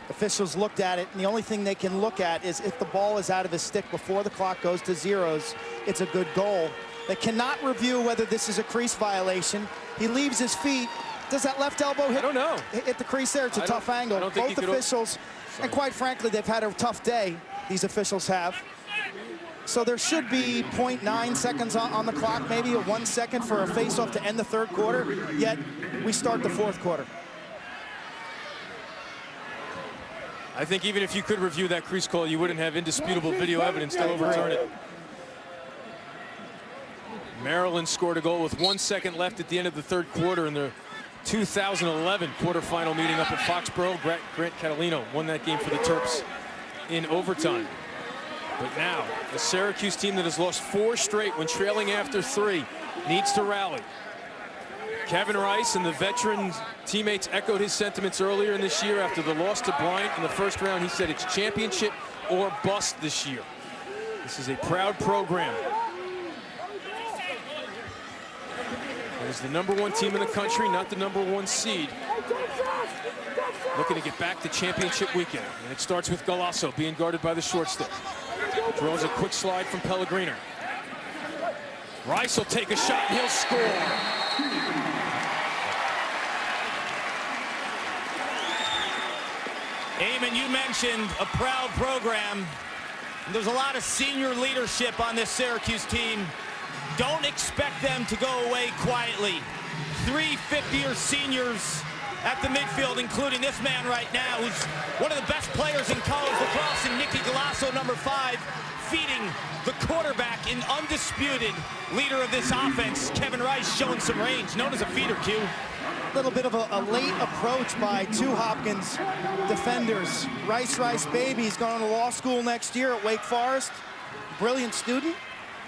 Officials looked at it, and the only thing they can look at is if the ball is out of his stick before the clock goes to zeros, it's a good goal. They cannot review whether this is a crease violation. He leaves his feet. Does that left elbow hit? I don't know. Hit the crease there. It's a tough angle. Both officials, and quite frankly, they've had a tough day. These officials have. So there should be 0.9 seconds on the clock, maybe a 1 second for a face-off to end the third quarter, yet we start the fourth quarter. I think even if you could review that crease call, you wouldn't have indisputable video evidence to overturn it. Maryland scored a goal with 1 second left at the end of the third quarter in the 2011 quarterfinal meeting up at Foxborough. Grant Catalino won that game for the Terps in overtime. But now, the Syracuse team that has lost 4 straight when trailing after 3 needs to rally. Kevin Rice and the veteran teammates echoed his sentiments earlier in this year after the loss to Bryant in the first round. He said it's championship or bust this year. This is a proud program. It is the #1 team in the country, not the #1 seed. Looking to get back to championship weekend. And it starts with Galasso being guarded by the short stick. Draws a quick slide from Pellegrino. Rice will take a shot and he'll score. Eamon, you mentioned a proud program. There's a lot of senior leadership on this Syracuse team. Don't expect them to go away quietly. 3 fifth-year seniors at the midfield, including this man right now, who's one of the best players in college lacrosse, and Nicky Galasso, #5, feeding the quarterback and undisputed leader of this offense, Kevin Rice, showing some range, known as a feeder, Q. A little bit of a late approach by 2 Hopkins defenders. Rice Baby, he's going to law school next year at Wake Forest. Brilliant student,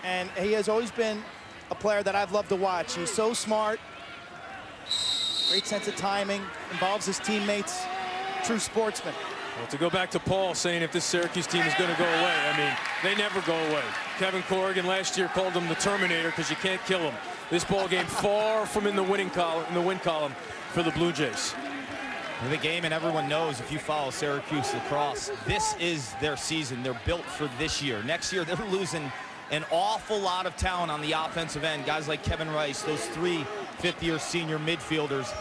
and he has always been a player that I've loved to watch. He's so smart, great sense of timing, involves his teammates, true sportsman. Well, to go back to Paul saying if this Syracuse team is going to go away, I mean, they never go away. Kevin Corrigan last year called them the Terminator because you can't kill them. This ball game far from in the win column for the Blue Jays. The game, and everyone knows if you follow Syracuse lacrosse, this is their season. They're built for this year. Next year, they're losing an awful lot of talent on the offensive end. Guys like Kevin Rice, those 3 fifth-year senior midfielders.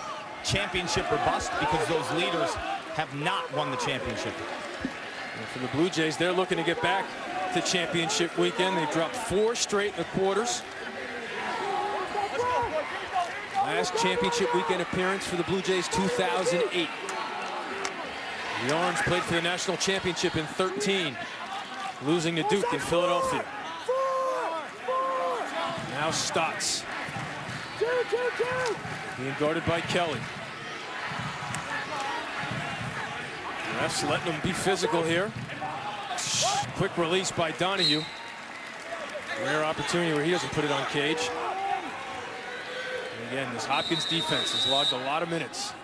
Championship or bust, because those leaders have not won the championship. And for the Blue Jays, they're looking to get back to championship weekend. They've dropped 4 straight in the quarters. Last championship weekend appearance for the Blue Jays, 2008. The Orange played for the national championship in 13, losing to Duke in Philadelphia. Now Stotts being guarded by Kelly. Refs letting him be physical here. Quick release by Donahue. Rare opportunity where he doesn't put it on Cage. And again, this Hopkins defense has logged a lot of minutes.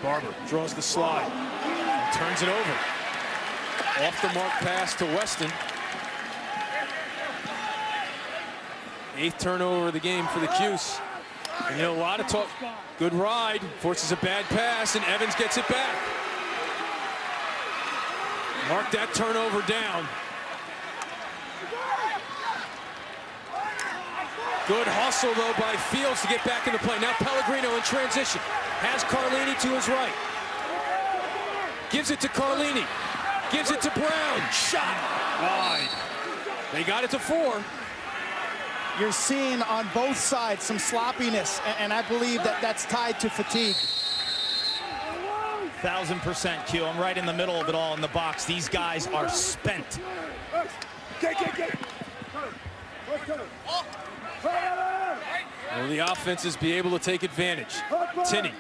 Barber draws the slide and turns it over. Off the mark pass to Weston. 8th turnover of the game for the Cuse. And, you know, a lot of talk. Good ride, forces a bad pass, and Evans gets it back. Mark that turnover down. Good hustle, though, by Fields to get back in the play. Now Pellegrino in transition. Has Carlini to his right. Gives it to Carlini. Gives it to Brown. Shot wide. They got it to 4. You're seeing on both sides some sloppiness, and I believe that that's tied to fatigue. 1000%, Q. I'm right in the middle of it all in the box. These guys are spent. Will the offenses be able to take advantage? Tinney.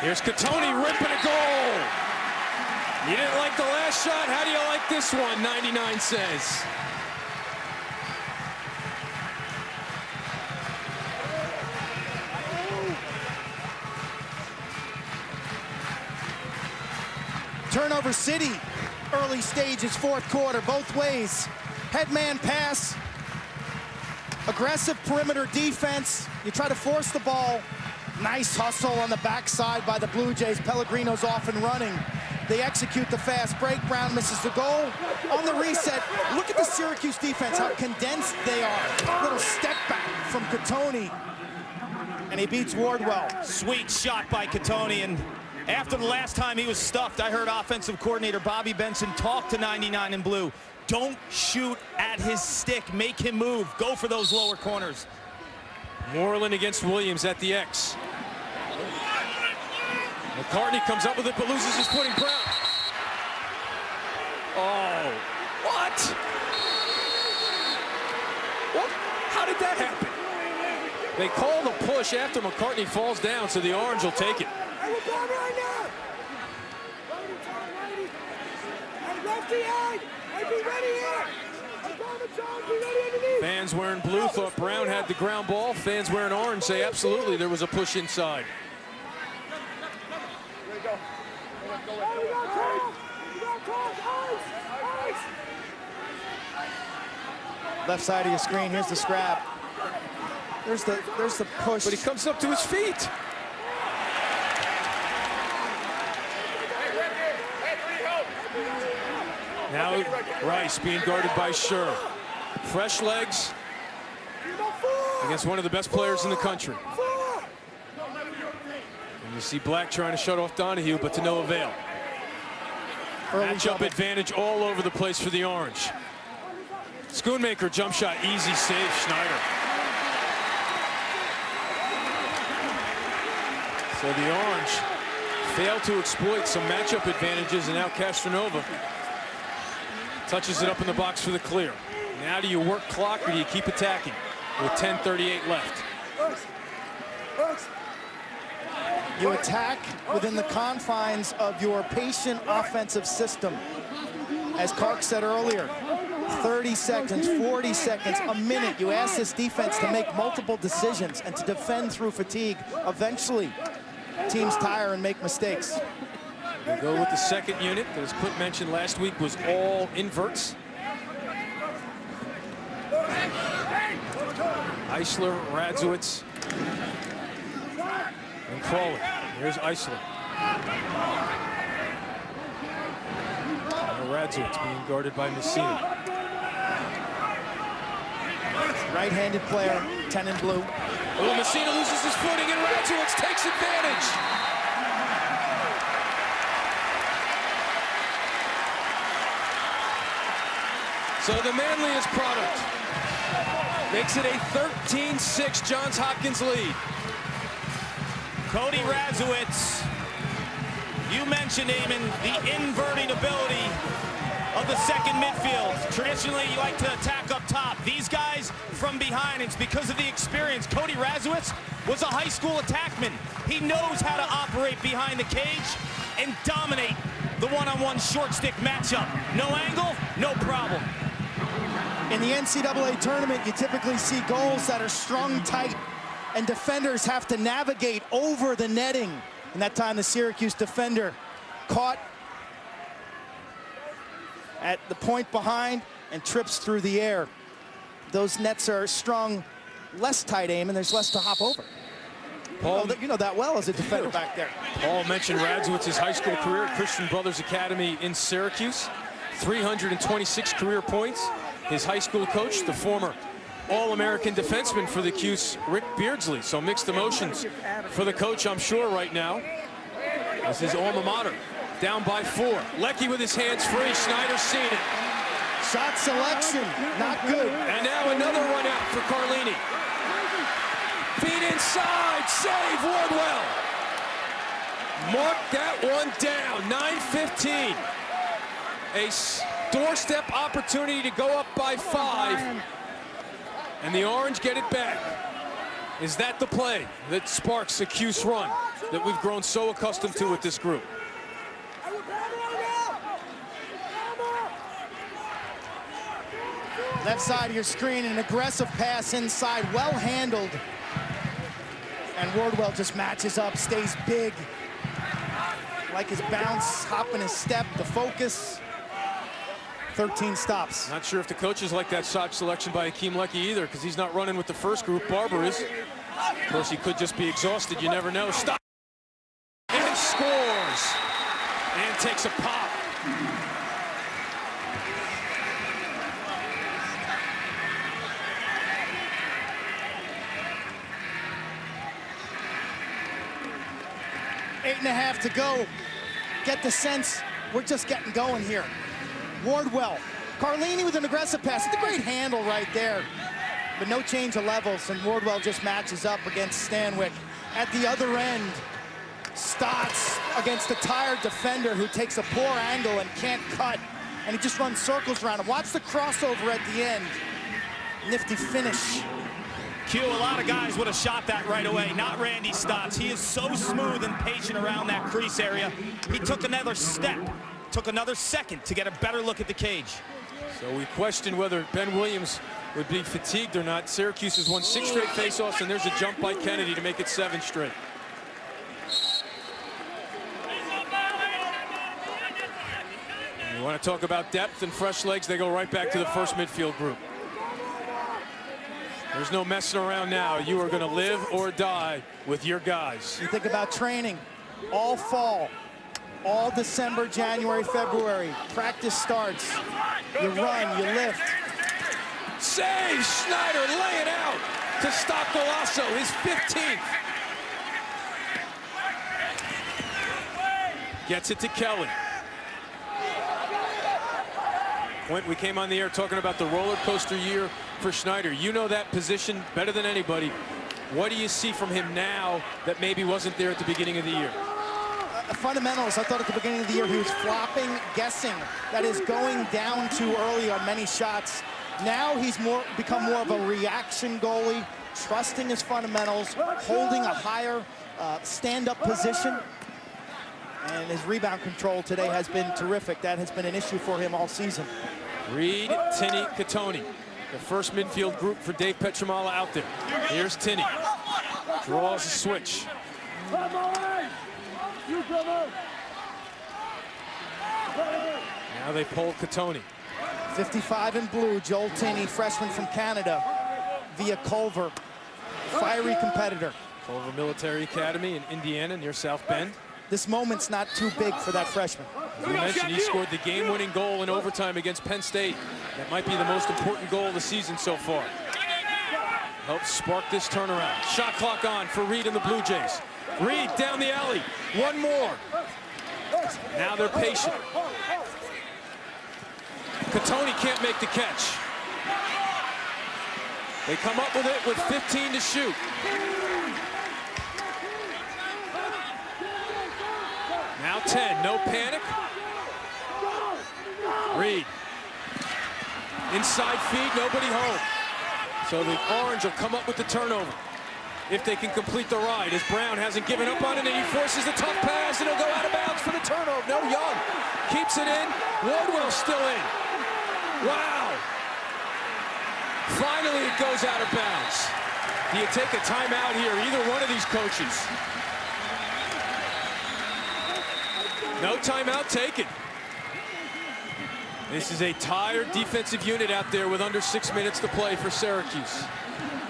Here's Catoni ripping a goal. You didn't like the last shot. How do you like this one? 99 says. Turnover City, early stages, 4th quarter, both ways. Headman pass, aggressive perimeter defense. You try to force the ball. Nice hustle on the backside by the Blue Jays. Pellegrino's off and running. They execute the fast break. Brown misses the goal. On the reset, look at the Syracuse defense, how condensed they are. Little step back from Catoni, and he beats Wardwell. Sweet shot by Catoni, and after the last time he was stuffed, I heard offensive coordinator Bobby Benson talk to 99 in blue. Don't shoot at his stick. Make him move. Go for those lower corners. Moreland against Williams at the X. McCartney comes up with it, but loses his footing. Brown. Oh, what? What? How did that happen? They call the push after McCartney falls down, so the Orange will take it. Fans wearing blue thought Brown had the ground ball. Fans wearing orange say absolutely there was a push inside. Left side of your screen, here's the scrap. There's the push. But he comes up to his feet. Now Rice being guarded by Scher. Fresh legs against one of the best players in the country. And you see Black trying to shut off Donahue, but to no avail. Matchup advantage all over the place for the Orange. Schoonmaker jump shot, easy save, Schneider. So the Orange failed to exploit some matchup advantages, and now Castronova touches it up in the box for the clear. Now do you work clock or do you keep attacking with 10:38 left? You attack within the confines of your patient offensive system. As Clark said earlier, 30 seconds, 40 seconds, a minute. You ask this defense to make multiple decisions and to defend through fatigue. Eventually, teams tire and make mistakes. We go with the second unit that, as Clint mentioned last week, was all inverts. Eisler, Radzewitz, and Crawley. Here's Eisler. Radzowitz being guarded by Messina. Right-handed player, 10 in blue. Oh, Messina loses his footing and Radzowitz takes advantage. So the Manlius product makes it a 13-6 Johns Hopkins lead. Cody Radzowitz, you mentioned, Eamon, the inverting ability of the second midfield. Traditionally, you like to attack up top. These guys from behind, it's because of the experience. Cody Radzowitz was a high school attackman. He knows how to operate behind the cage and dominate the one-on-one short stick matchup. No angle, no problem. In the NCAA tournament, you typically see goals that are strung tight and defenders have to navigate over the netting. And that time the Syracuse defender caught at the point behind and trips through the air. Those nets are strung less tight, Eamon, and there's less to hop over. Paul, you know that well as a defender back there. Paul mentioned Radzowitz's high school career at Christian Brothers Academy in Syracuse. 326 career points. His high school coach, the former All-American defenseman for the Cuse, Rick Beardsley. So mixed emotions for the coach, I'm sure, right now. As his alma mater, down by 4. Leckie with his hands free. Schneider's seen it. Shot selection, not good. And now another run out for Carlini. Feet inside, save Wardwell. Mark that one down, 9:15. A doorstep opportunity to go up by 5. And the Orange get it back. Is that the play that sparks a Cuse run that we've grown so accustomed to with this group? Left side of your screen, an aggressive pass inside, well handled. And Wardwell just matches up, stays big. Like his bounce, hop in his step, the focus. 13 stops. Not sure if the coaches like that shot selection by Hakeem Leckie either, because he's not running with the first group. Barber is. Of course, he could just be exhausted. You never know. Stop. And scores. And takes a pop. Eight and a half to go. Get the sense we're just getting going here. Wardwell, Carlini with an aggressive pass. It's a great handle right there, but no change of levels, and Wardwell just matches up against Stanwyck. At the other end, Stotts against a tired defender who takes a poor angle and can't cut, and he just runs circles around him. Watch the crossover at the end. Nifty finish. Q, a lot of guys would have shot that right away, not Randy Stotts. He is so smooth and patient around that crease area. He took another step, took another second to get a better look at the cage. So we question whether Ben Williams would be fatigued or not. Syracuse has won 6 straight faceoffs, and there's a jump by Kennedy to make it 7 straight. And you want to talk about depth and fresh legs, they go right back to the first midfield group. There's no messing around now. You are going to live or die with your guys. You think about training all fall, all December, January, February. Practice starts. You run, you lift. Save! Schneider laying out to stop Golasso, his 15th. Gets it to Kelly. When we came on the air talking about the roller coaster year for Schneider. You know that position better than anybody. What do you see from him now that maybe wasn't there at the beginning of the year? Fundamentals, I thought at the beginning of the year he was flopping, guessing. That is going down too early on many shots. Now he's become more of a reaction goalie, trusting his fundamentals, holding a higher stand-up position. And his rebound control today has been terrific. That has been an issue for him all season. Reed, Tinney, Catoni. The first midfield group for Dave Petramala out there. Here's Tinney. Draws a switch. Now they pull Catoni. 55 in blue, Joel Tinney, freshman from Canada, via Culver. Fiery competitor. Culver Military Academy in Indiana near South Bend. This moment's not too big for that freshman. You mentioned he scored the game-winning goal in overtime against Penn State. That might be the most important goal of the season so far. Helps spark this turnaround. Shot clock on for Reed and the Blue Jays. Reed down the alley. One more. Now they're patient. Catoni can't make the catch. They come up with it with 15 to shoot. Now 10, no panic. Reed. Inside feed, nobody home. So the Orange will come up with the turnover if they can complete the ride, as Brown hasn't given up on it, and he forces the tough pass, and he'll go out of bounds for the turnover. No, Young keeps it in. Wardwell's still in. Wow. Finally, it goes out of bounds. Do you take a timeout here, either one of these coaches? No timeout taken. This is a tired defensive unit out there with under 6 minutes to play for Syracuse.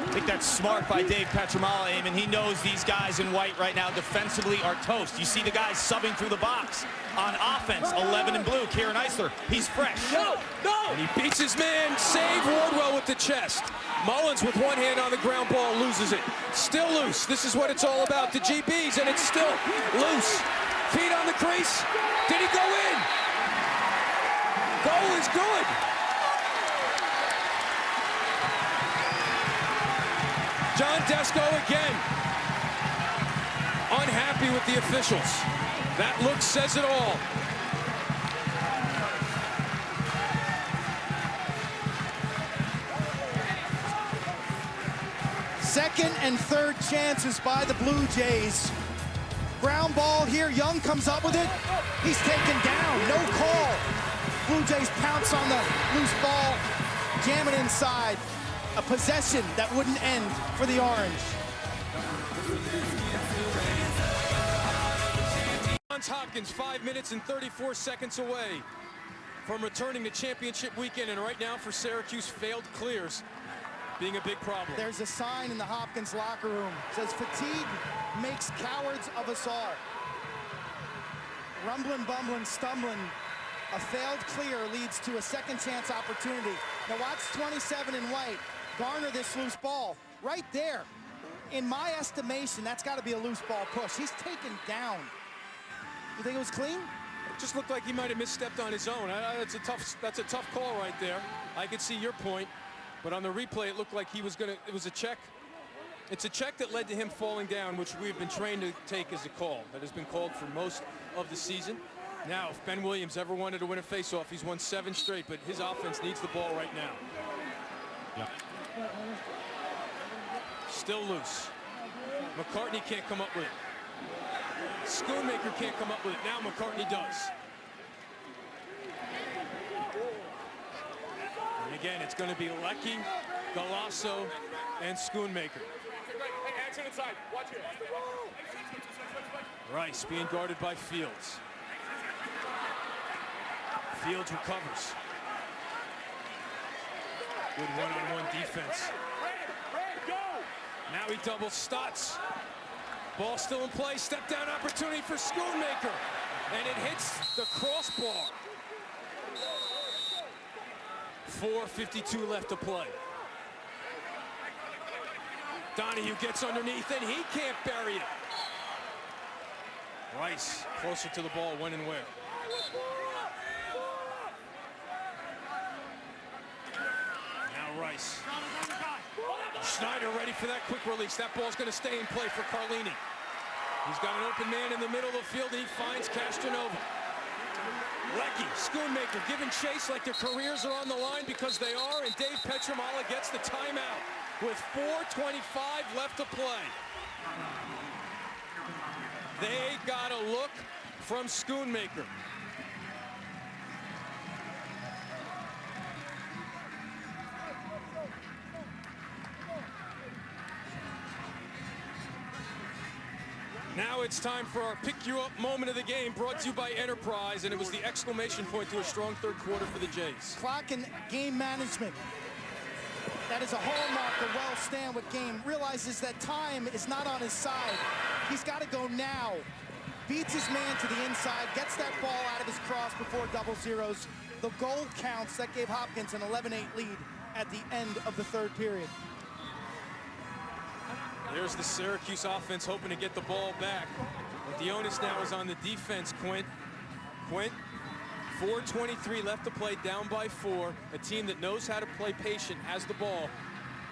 I think that's smart by Dave Petramala, Eamon. He knows these guys in white right now defensively are toast. You see the guys subbing through the box. On offense, 11 in blue, Kieran Eisler. He's fresh. No! And he beats his man. Save Wardwell with the chest. Mullins with one hand on the ground ball loses it. Still loose. This is what it's all about. The GBs, and it's still loose. Feet on the crease. Did he go in? Goal is good. John Desko again. Unhappy with the officials. That look says it all. Second and third chances by the Blue Jays. Ground ball here. Young comes up with it. He's taken down. No call. Blue Jays pounce on the loose ball, jam it inside. A possession that wouldn't end for the Orange. Johns Hopkins 5 minutes and 34 seconds away from returning to championship weekend, and right now for Syracuse, failed clears being a big problem. There's a sign in the Hopkins locker room. It says, "Fatigue makes cowards of us all." Rumbling, bumbling, stumbling. A failed clear leads to a second chance opportunity. Now watch 27 in white garner this loose ball right there. In my estimation, that's got to be a loose ball push. He's taken down. You think it was clean? It just looked like he might have misstepped on his own. That's a tough call right there. I could see your point, but on the replay, it looked like he was gonna. It was a check. It's a check that led to him falling down, which we've been trained to take as a call. That has been called for most of the season. Now, if Ben Williams ever wanted to win a faceoff, he's won 7 straight, but his offense needs the ball right now. Yeah. Still loose. McCartney can't come up with it. Schoonmaker can't come up with it. Now McCartney does. And again, it's going to be Leckie, Galasso, and Schoonmaker. Rice being guarded by Fields. Fields recovers. Good one-on-one defense. Now he doubles Stotts. Ball still in play. Step down opportunity for Schoonmaker. And it hits the crossbar. 4:52 left to play. Donahue gets underneath and he can't bury it. Rice closer to the ball, when and where. Now Rice. Schneider ready for that quick release. That ball's going to stay in play for Carlini. He's got an open man in the middle of the field, and he finds Castronova. Leckie, Schoonmaker giving chase like their careers are on the line, because they are, and Dave Petramala gets the timeout with 4:25 left to play. They got a look from Schoonmaker. Now it's time for our pick-you-up moment of the game, brought to you by Enterprise, and it was the exclamation point to a strong third quarter for the Jays. Clock and game management. That is a hallmark of Wells Stanwick game. Realizes that time is not on his side. He's got to go now. beats his man to the inside, gets that ball out of his cross before double zeros. The goal counts. That gave Hopkins an 11-8 lead at the end of the third period. There's the Syracuse offense hoping to get the ball back. But the onus now is on the defense, Quint. 4:23 left to play, down by 4. A team that knows how to play patient has the ball.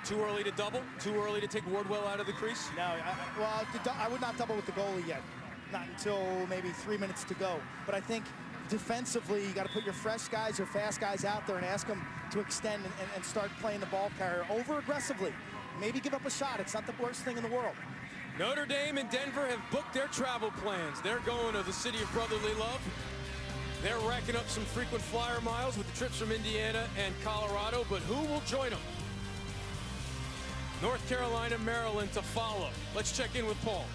Too early to double? Too early to take Wardwell out of the crease? No, I would not double with the goalie yet. Not until maybe 3 minutes to go. But I think defensively, you got to put your fresh guys, your fast guys out there and ask them to extend and start playing the ball carrier over aggressively. Maybe give up a shot. It's not the worst thing in the world. Notre Dame and Denver have booked their travel plans. They're going to the city of brotherly love. They're racking up some frequent flyer miles with the trips from Indiana and Colorado, but who will join them? North Carolina, Maryland to follow. Let's check in with Paul.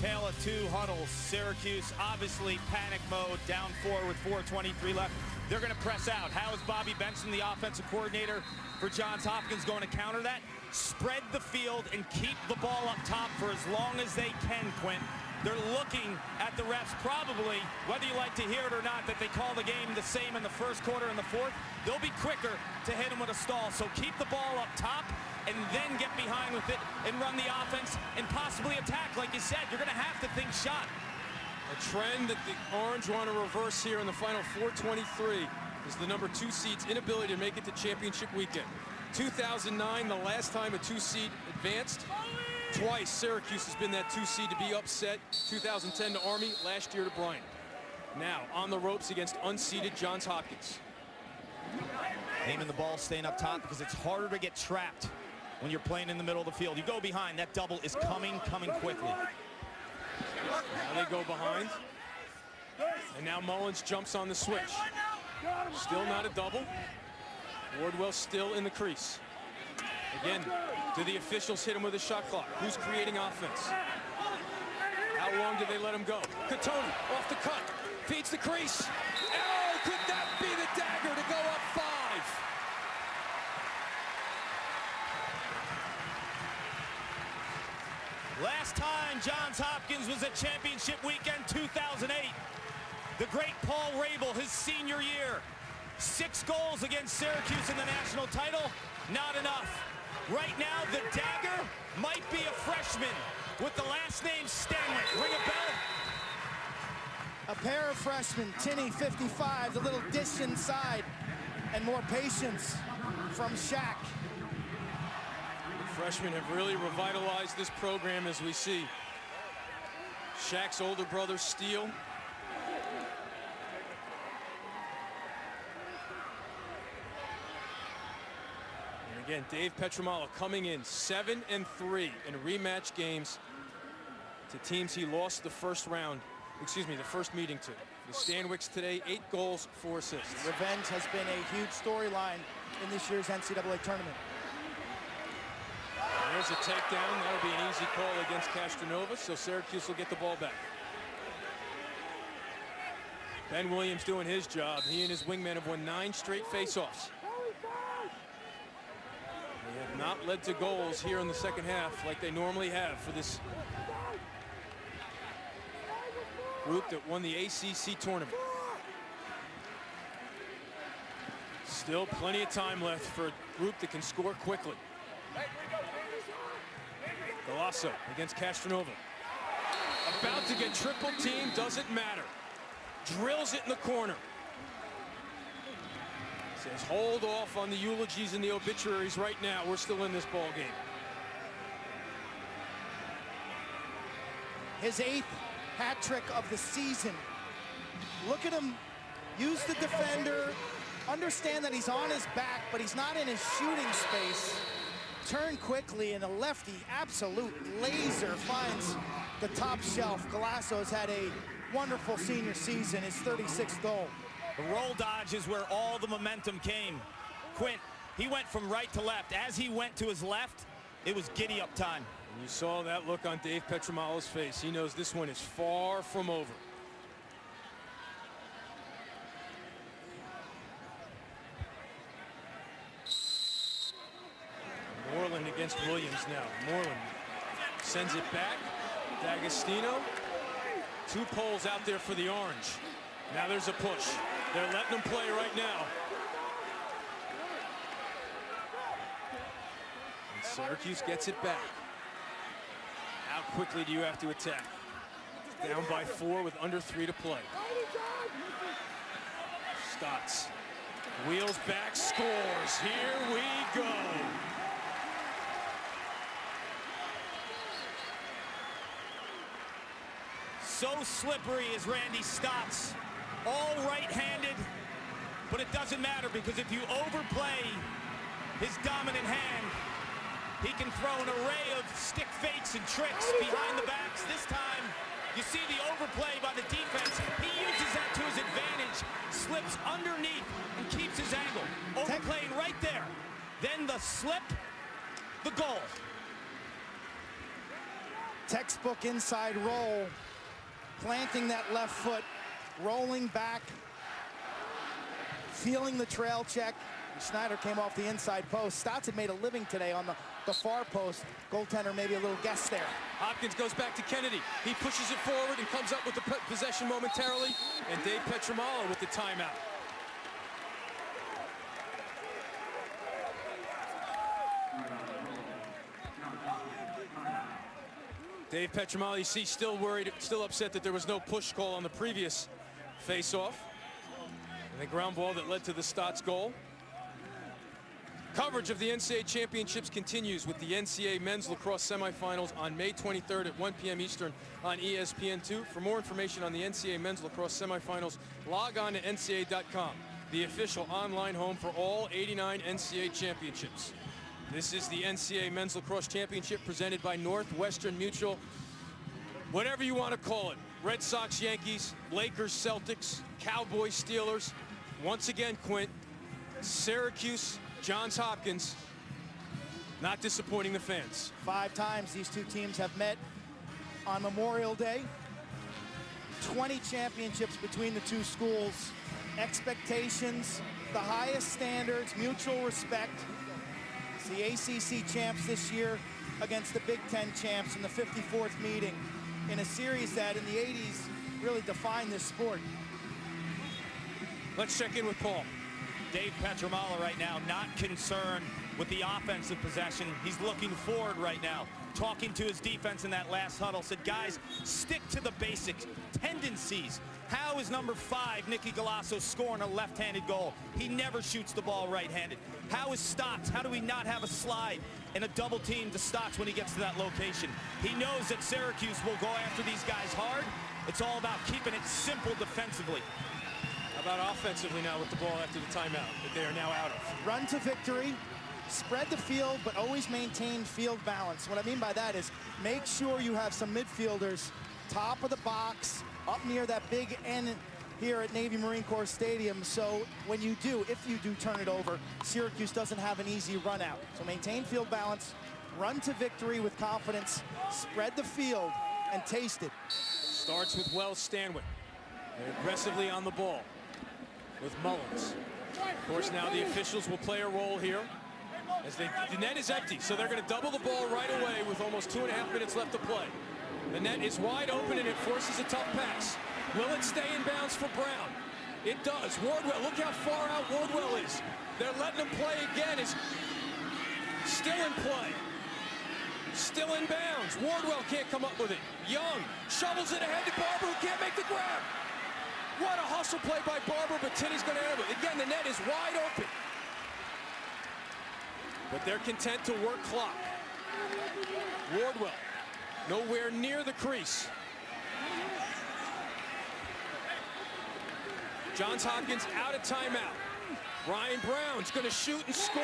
Tale of two huddles. Syracuse obviously panic mode, down 4 with 4:23 left. They're going to press out. How is Bobby Benson, the offensive coordinator for Johns Hopkins, going to counter that? Spread the field and keep the ball up top for as long as they can, Quint. They're looking at the refs probably, whether you like to hear it or not, that they call the game the same in the first quarter and the fourth. They'll be quicker to hit them with a stall. So keep the ball up top and then get behind with it and run the offense and possibly attack. Like you said, you're going to have to think shot. A trend that the Orange want to reverse here in the final 4:23 is the number 2 seed's inability to make it to championship weekend. 2009, the last time a 2 seed advanced. Twice Syracuse has been that 2 seed to be upset. 2010 to Army, last year to Bryant. Now on the ropes against unseeded Johns Hopkins. Aiming the ball, staying up top because it's harder to get trapped when you're playing in the middle of the field. You go behind, that double is coming quickly. Now they go behind. And now Mullins jumps on the switch. Still not a double. Wardwell still in the crease. Again, do the officials hit him with a shot clock? Who's creating offense? How long do they let him go? Katoni off the cut, feeds the crease. Oh, could that be the dagger to go up 5? Last time Johns Hopkins was at championship weekend 2008. The great Paul Rabel, his senior year. 6 goals against Syracuse in the national title, not enough. Right now, the dagger might be a freshman with the last name Stanwick. Ring a bell? A pair of freshmen, Tinney, 55, the little dish inside, and more patience from Shaq. The freshmen have really revitalized this program, as we see. Shaq's older brother, Steele. Again, Dave Petramalo coming in 7-3 in rematch games to teams he lost the first meeting to. The Stanwicks today, 8 goals, 4 assists. Revenge has been a huge storyline in this year's NCAA tournament. And there's a takedown. That'll be an easy call against Castronova, so Syracuse will get the ball back. Ben Williams doing his job. He and his wingmen have won 9 straight faceoffs. They have not led to goals here in the second half like they normally have for this group that won the ACC tournament. Still plenty of time left for a group that can score quickly. Galasso against Castronova. About to get triple team, doesn't matter. Drills it in the corner. Says hold off on the eulogies and the obituaries right now. We're still in this ball game. His 8th hat trick of the season. Look at him use the defender, understand that he's on his back, but he's not in his shooting space. Turn quickly, and a lefty, absolute laser, finds the top shelf. Galasso has had a wonderful senior season, his 36th goal. The roll dodge is where all the momentum came. Quint, he went from right to left. As he went to his left, it was giddy-up time. And you saw that look on Dave Petramalo's face. He knows this one is far from over. Moreland against Williams now. Moreland sends it back. D'Agostino 2 poles out there for the Orange. Now there's a push. They're letting them play right now. And Syracuse gets it back. How quickly do you have to attack? Down by 4 with under 3 to play. Stotts wheels back, scores. Here we go. So slippery is Randy Stotts. All right-handed, but it doesn't matter because if you overplay his dominant hand, he can throw an array of stick fakes and tricks behind the backs. This time, you see the overplay by the defense. He uses that to his advantage, slips underneath and keeps his angle. Overplaying right there. Then the slip, the goal. Textbook inside roll. Planting that left foot, rolling back, feeling the trail check. Schneider came off the inside post. Stotts had made a living today on the far post. Goaltender maybe a little guess there. Hopkins goes back to Kennedy. He pushes it forward and comes up with the possession momentarily. And Dave Petramala with the timeout. Dave Petramala, you see, still worried, still upset that there was no push call on the previous face-off. And the ground ball that led to the Stotts goal. Coverage of the NCAA championships continues with the NCAA men's lacrosse semifinals on May 23rd at 1 p.m. Eastern on ESPN2. For more information on the NCAA men's lacrosse semifinals, log on to NCAA.com, the official online home for all 89 NCAA championships. This is the NCAA Men's Lacrosse Championship presented by Northwestern Mutual. Whatever you want to call it. Red Sox, Yankees, Lakers, Celtics, Cowboys, Steelers. Once again, Quint, Syracuse, Johns Hopkins, not disappointing the fans. 5 times these two teams have met on Memorial Day. 20 championships between the two schools. Expectations, the highest standards, mutual respect. The ACC champs this year against the Big Ten champs in the 54th meeting in a series that in the 80s really defined this sport. Let's check in with Paul. Dave Petramala right now not concerned with the offensive possession. He's looking forward right now. Talking to his defense in that last huddle, said, guys, stick to the basics, tendencies. How is number 5, Nicky Galasso, scoring a left-handed goal? He never shoots the ball right-handed. How is Stotts? How do we not have a slide and a double team to Stotts when he gets to that location? He knows that Syracuse will go after these guys hard. It's all about keeping it simple defensively. How about offensively now with the ball after the timeout that they are now out of? Run to victory. Spread the field, but always maintain field balance. What I mean by that is make sure you have some midfielders top of the box, up near that big N here at Navy Marine Corps Stadium. So when you do, if you do turn it over, Syracuse doesn't have an easy run out. So maintain field balance, run to victory with confidence, spread the field, and taste it. Starts with Wells Stanwyck. They're aggressively on the ball with Mullins. Of course, now the officials will play a role here. As the net is empty, so they're going to double the ball right away with almost 2.5 minutes left to play. The net is wide open and it forces a tough pass. Will it stay in bounds for Brown? It does. Wardwell, look how far out Wardwell is. They're letting him play again. It's still in play. Still in bounds. Wardwell can't come up with it. Young shovels it ahead to Barber, who can't make the grab. What a hustle play by Barber, but Tinney's going to handle it. Again, the net is wide open. But they're content to work clock. Wardwell, nowhere near the crease. Johns Hopkins out of timeout. Ryan Brown's going to shoot and score.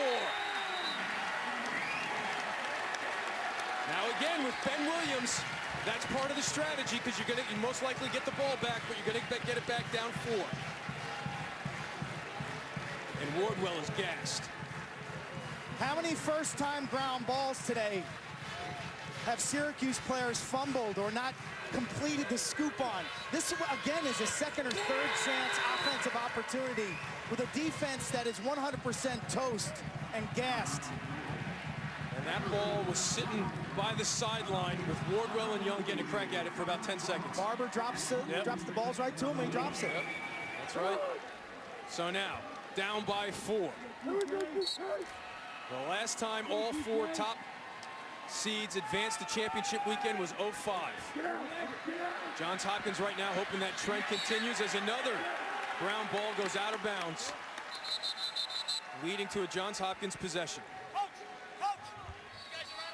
Now again with Ben Williams, that's part of the strategy because you're going to most likely get the ball back, but you're going to get it back down 4. And Wardwell is gassed. How many first-time ground balls today have Syracuse players fumbled or not completed the scoop on? This, again, is a second or third chance offensive opportunity with a defense that is 100% toast and gassed. And And that ball was sitting by the sideline with Wardwell and Young getting a crack at it for about 10 seconds. Barber drops the balls right to him and he drops it. Yep. That's right. So now, down by 4. The last time all 4 top seeds advanced to championship weekend was 05. Johns Hopkins right now hoping that trend continues as another ground ball goes out of bounds, leading to a Johns Hopkins possession.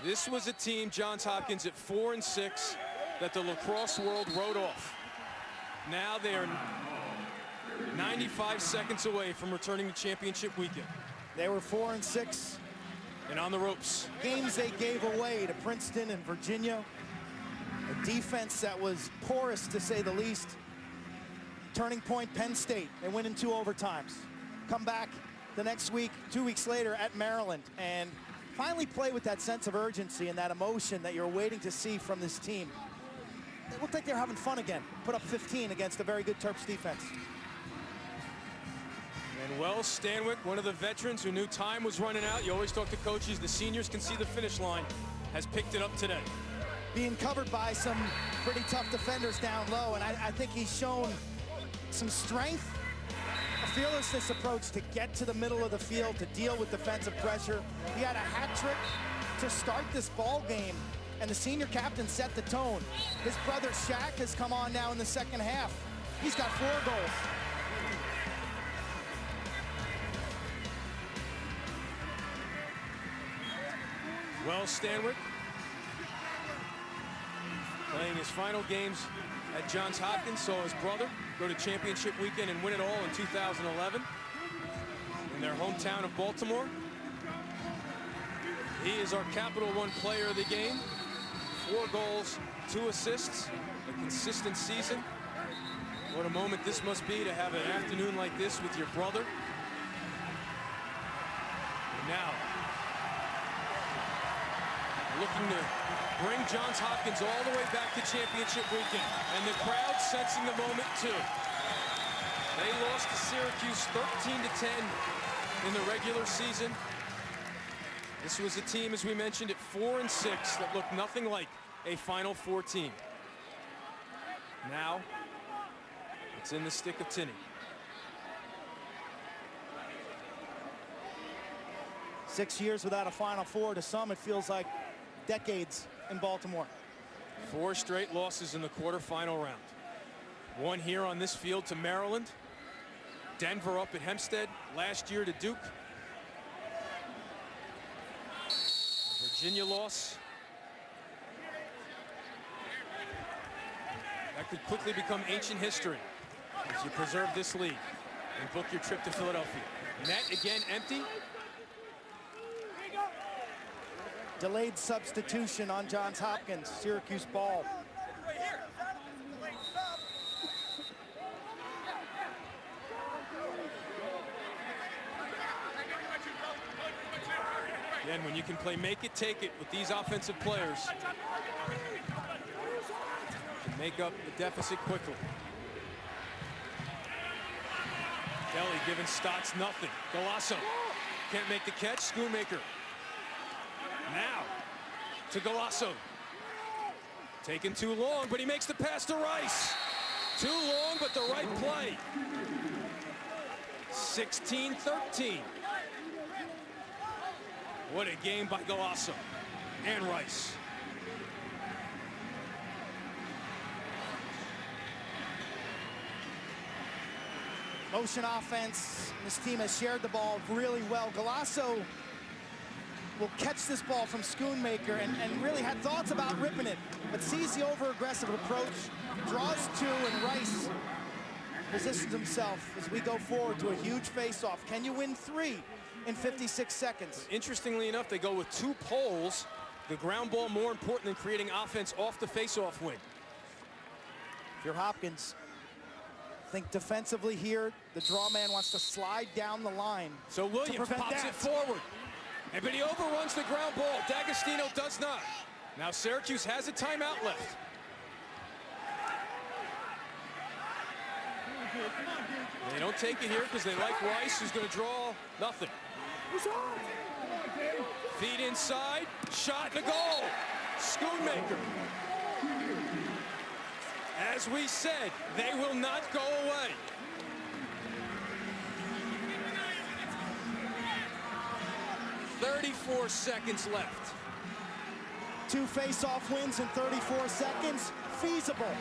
This was a team, Johns Hopkins, at 4-6 that the lacrosse world wrote off. Now they are 95 seconds away from returning to championship weekend. They were 4-6. And on the ropes. Games they gave away to Princeton and Virginia. A defense that was porous, to say the least. Turning point, Penn State. They win in 2 overtimes. Come back the next week, 2 weeks later at Maryland, and finally play with that sense of urgency and that emotion that you're waiting to see from this team. It looked like they're having fun again. Put up 15 against a very good Terps defense. And Wells Stanwyck, one of the veterans who knew time was running out. You always talk to coaches. The seniors can see the finish line. Has picked it up today. Being covered by some pretty tough defenders down low, and I think he's shown some strength, a fearlessness approach to get to the middle of the field, to deal with defensive pressure. He had a hat trick to start this ball game, and the senior captain set the tone. His brother Shaq has come on now in the second half. He's got 4 goals. Wells Stanwyck playing his final games at Johns Hopkins, saw his brother go to championship weekend and win it all in 2011 in their hometown of Baltimore. He is our Capital One player of the game. 4 goals, 2 assists, a consistent season. What a moment this must be to have an afternoon like this with your brother. And now, looking to bring Johns Hopkins all the way back to championship weekend. And the crowd sensing the moment too. They lost to Syracuse 13-10 in the regular season. This was a team, as we mentioned, at 4-6 that looked nothing like a Final Four team. Now, it's in the stick of Tinney. 6 years without a Final Four. To some, it feels like decades in Baltimore. 4 straight losses in the quarterfinal round. 1 here on this field to Maryland. Denver up at Hempstead. Last year to Duke. Virginia loss. That could quickly become ancient history as you preserve this lead and book your trip to Philadelphia. Net again empty. Delayed substitution on Johns Hopkins. Syracuse ball. Again, when you can play make it, take it with these offensive players, you can make up the deficit quickly. Kelly giving Stotts nothing. Golasso can't make the catch. Schoonmaker now to Golasso. Taking too long, but he makes the pass to Rice. Too long, but the right play. 16-13. What a game by Golasso and Rice. Motion offense. This team has shared the ball really well. Golasso will catch this ball from Schoonmaker and really had thoughts about ripping it, but sees the over-aggressive approach, draws 2, and Rice positions himself as we go forward to a huge face-off. Can you win 3 in 56 seconds? Interestingly enough, they go with 2 poles. The ground ball more important than creating offense off the face-off wing. If you're Hopkins, think defensively here. The draw man wants to slide down the line. So Williams pops it forward. But he overruns the ground ball. D'Agostino does not. Now Syracuse has a timeout left. They don't take it here because they like Rice, who's going to draw nothing. Feed inside, shot and a goal. Schoonmaker. As we said, they will not go away. "34 seconds left. 2 face-off wins in 34 seconds, feasible.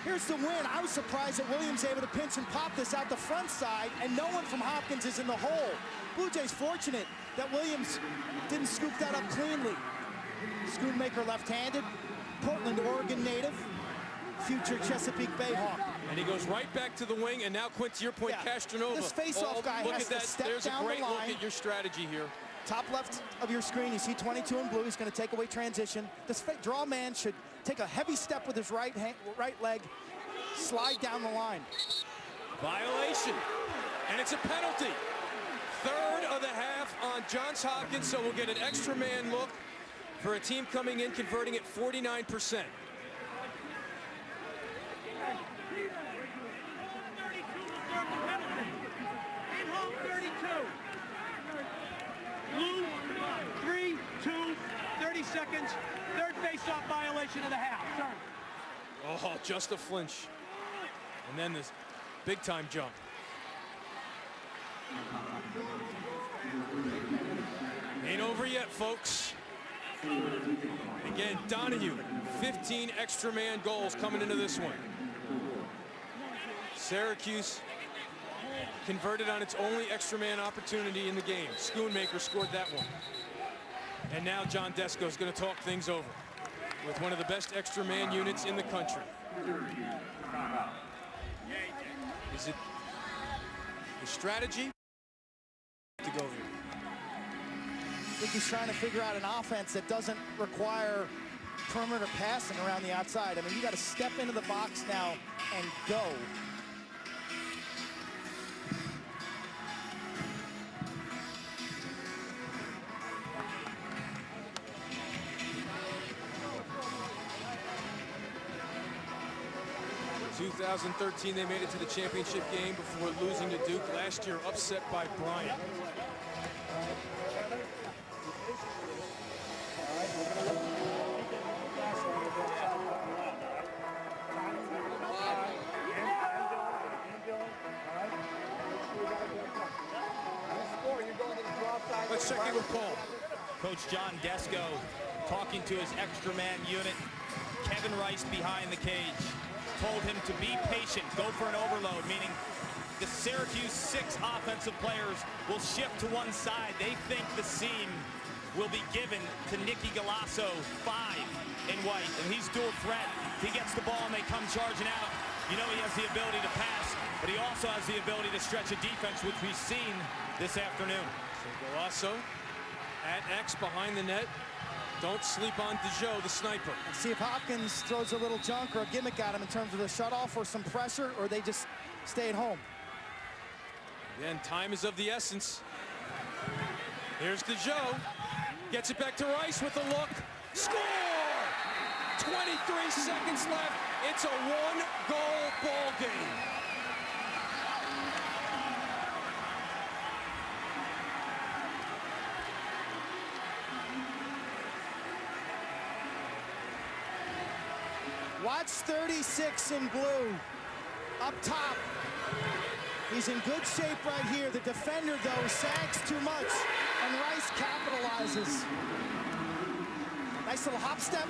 Here's the win. I was surprised that Williams able to pinch and pop this out the front side, and no one from Hopkins is in the hole. Blue Jays fortunate that Williams didn't scoop that up cleanly. Schoonmaker left-handed, Portland, Oregon native, future Chesapeake Bay Hawk. And he goes right back to the wing, and now, Quint, to your point, Castronova. This face-off guy look has at that. to step There's down a great the look line. at your strategy here. Top left of your screen, you see 22 in blue. He's going to take away transition. This draw man should take a heavy step with his right leg, slide down the line. Violation, and it's a penalty. Third of the half on Johns Hopkins, so we'll get an extra man look for a team coming in, converting at 49%. In home 32. Blue, 3, 2, 30 seconds. Third face-off violation of the half. Sorry. Oh, just a flinch. And then this big-time jump. Ain't over yet, folks. Again, Donahue, 15 extra man goals coming into this one. Syracuse converted on its only extra man opportunity in the game. Schoonmaker scored that one. And now John Desko is going to talk things over with one of the best extra man units in the country. Is it the strategy to go here? I think he's trying to figure out an offense that doesn't require perimeter passing around the outside. I mean, you got to step into the box now and go. In 2013, they made it to the championship game before losing to Duke. Last year, upset by Bryant. Let's check in with Paul. Coach John Desko talking to his extra man unit. Kevin Rice behind the cage. Told him to be patient, go for an overload, meaning the Syracuse 6 offensive players will shift to one side. They think the seam will be given to Nicky Galasso, 5 in white, and he's dual threat. If he gets the ball and they come charging out, you know he has the ability to pass, but he also has the ability to stretch a defense, which we've seen this afternoon. So Galasso at X behind the net. Don't sleep on Dejoux, the sniper. Let's see if Hopkins throws a little junk or a gimmick at him in terms of the shutoff or some pressure, or they just stay at home. Again, time is of the essence. Here's Dejoux. Gets it back to Rice with a look. Score! 23 seconds left. It's a one-goal ball game. Watch 36 in blue. Up top. He's in good shape right here. The defender, though, sags too much, and Rice capitalizes. Nice little hop step.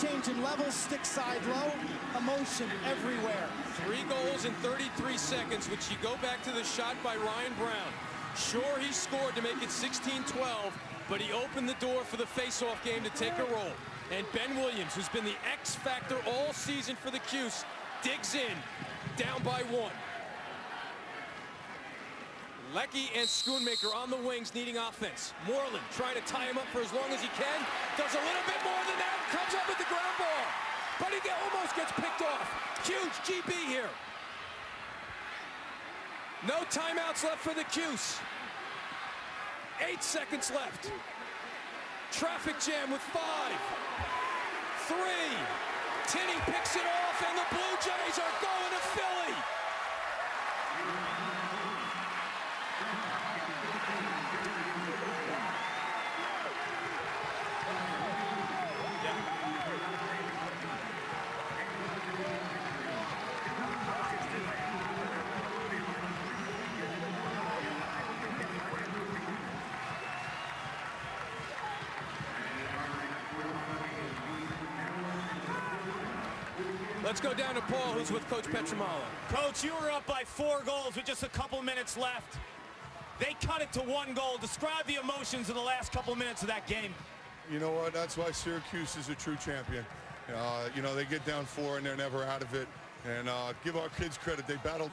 Changing levels, stick side low. Emotion everywhere. 3 goals in 33 seconds, which you go back to the shot by Ryan Brown. Sure, he scored to make it 16-12, but he opened the door for the face-off game to take a roll. And Ben Williams, who's been the X factor all season for the Cuse, digs in, down by 1. Leckie and Schoonmaker on the wings needing offense. Moreland trying to tie him up for as long as he can. Does a little bit more than that. Comes up with the ground ball. But he almost gets picked off. Huge GB here. No timeouts left for the Cuse. 8 seconds left. Traffic jam with 5, 3. Tinney picks it off, and the Blue Jays are going to Philly. Let's go down to Paul, who's with Coach Petramalo. Coach, you were up by 4 goals with just a couple minutes left. They cut it to 1 goal. Describe the emotions in the last couple minutes of that game. You know what? That's why Syracuse is a true champion. You know, they get down 4 and they're never out of it. And give our kids credit. They battled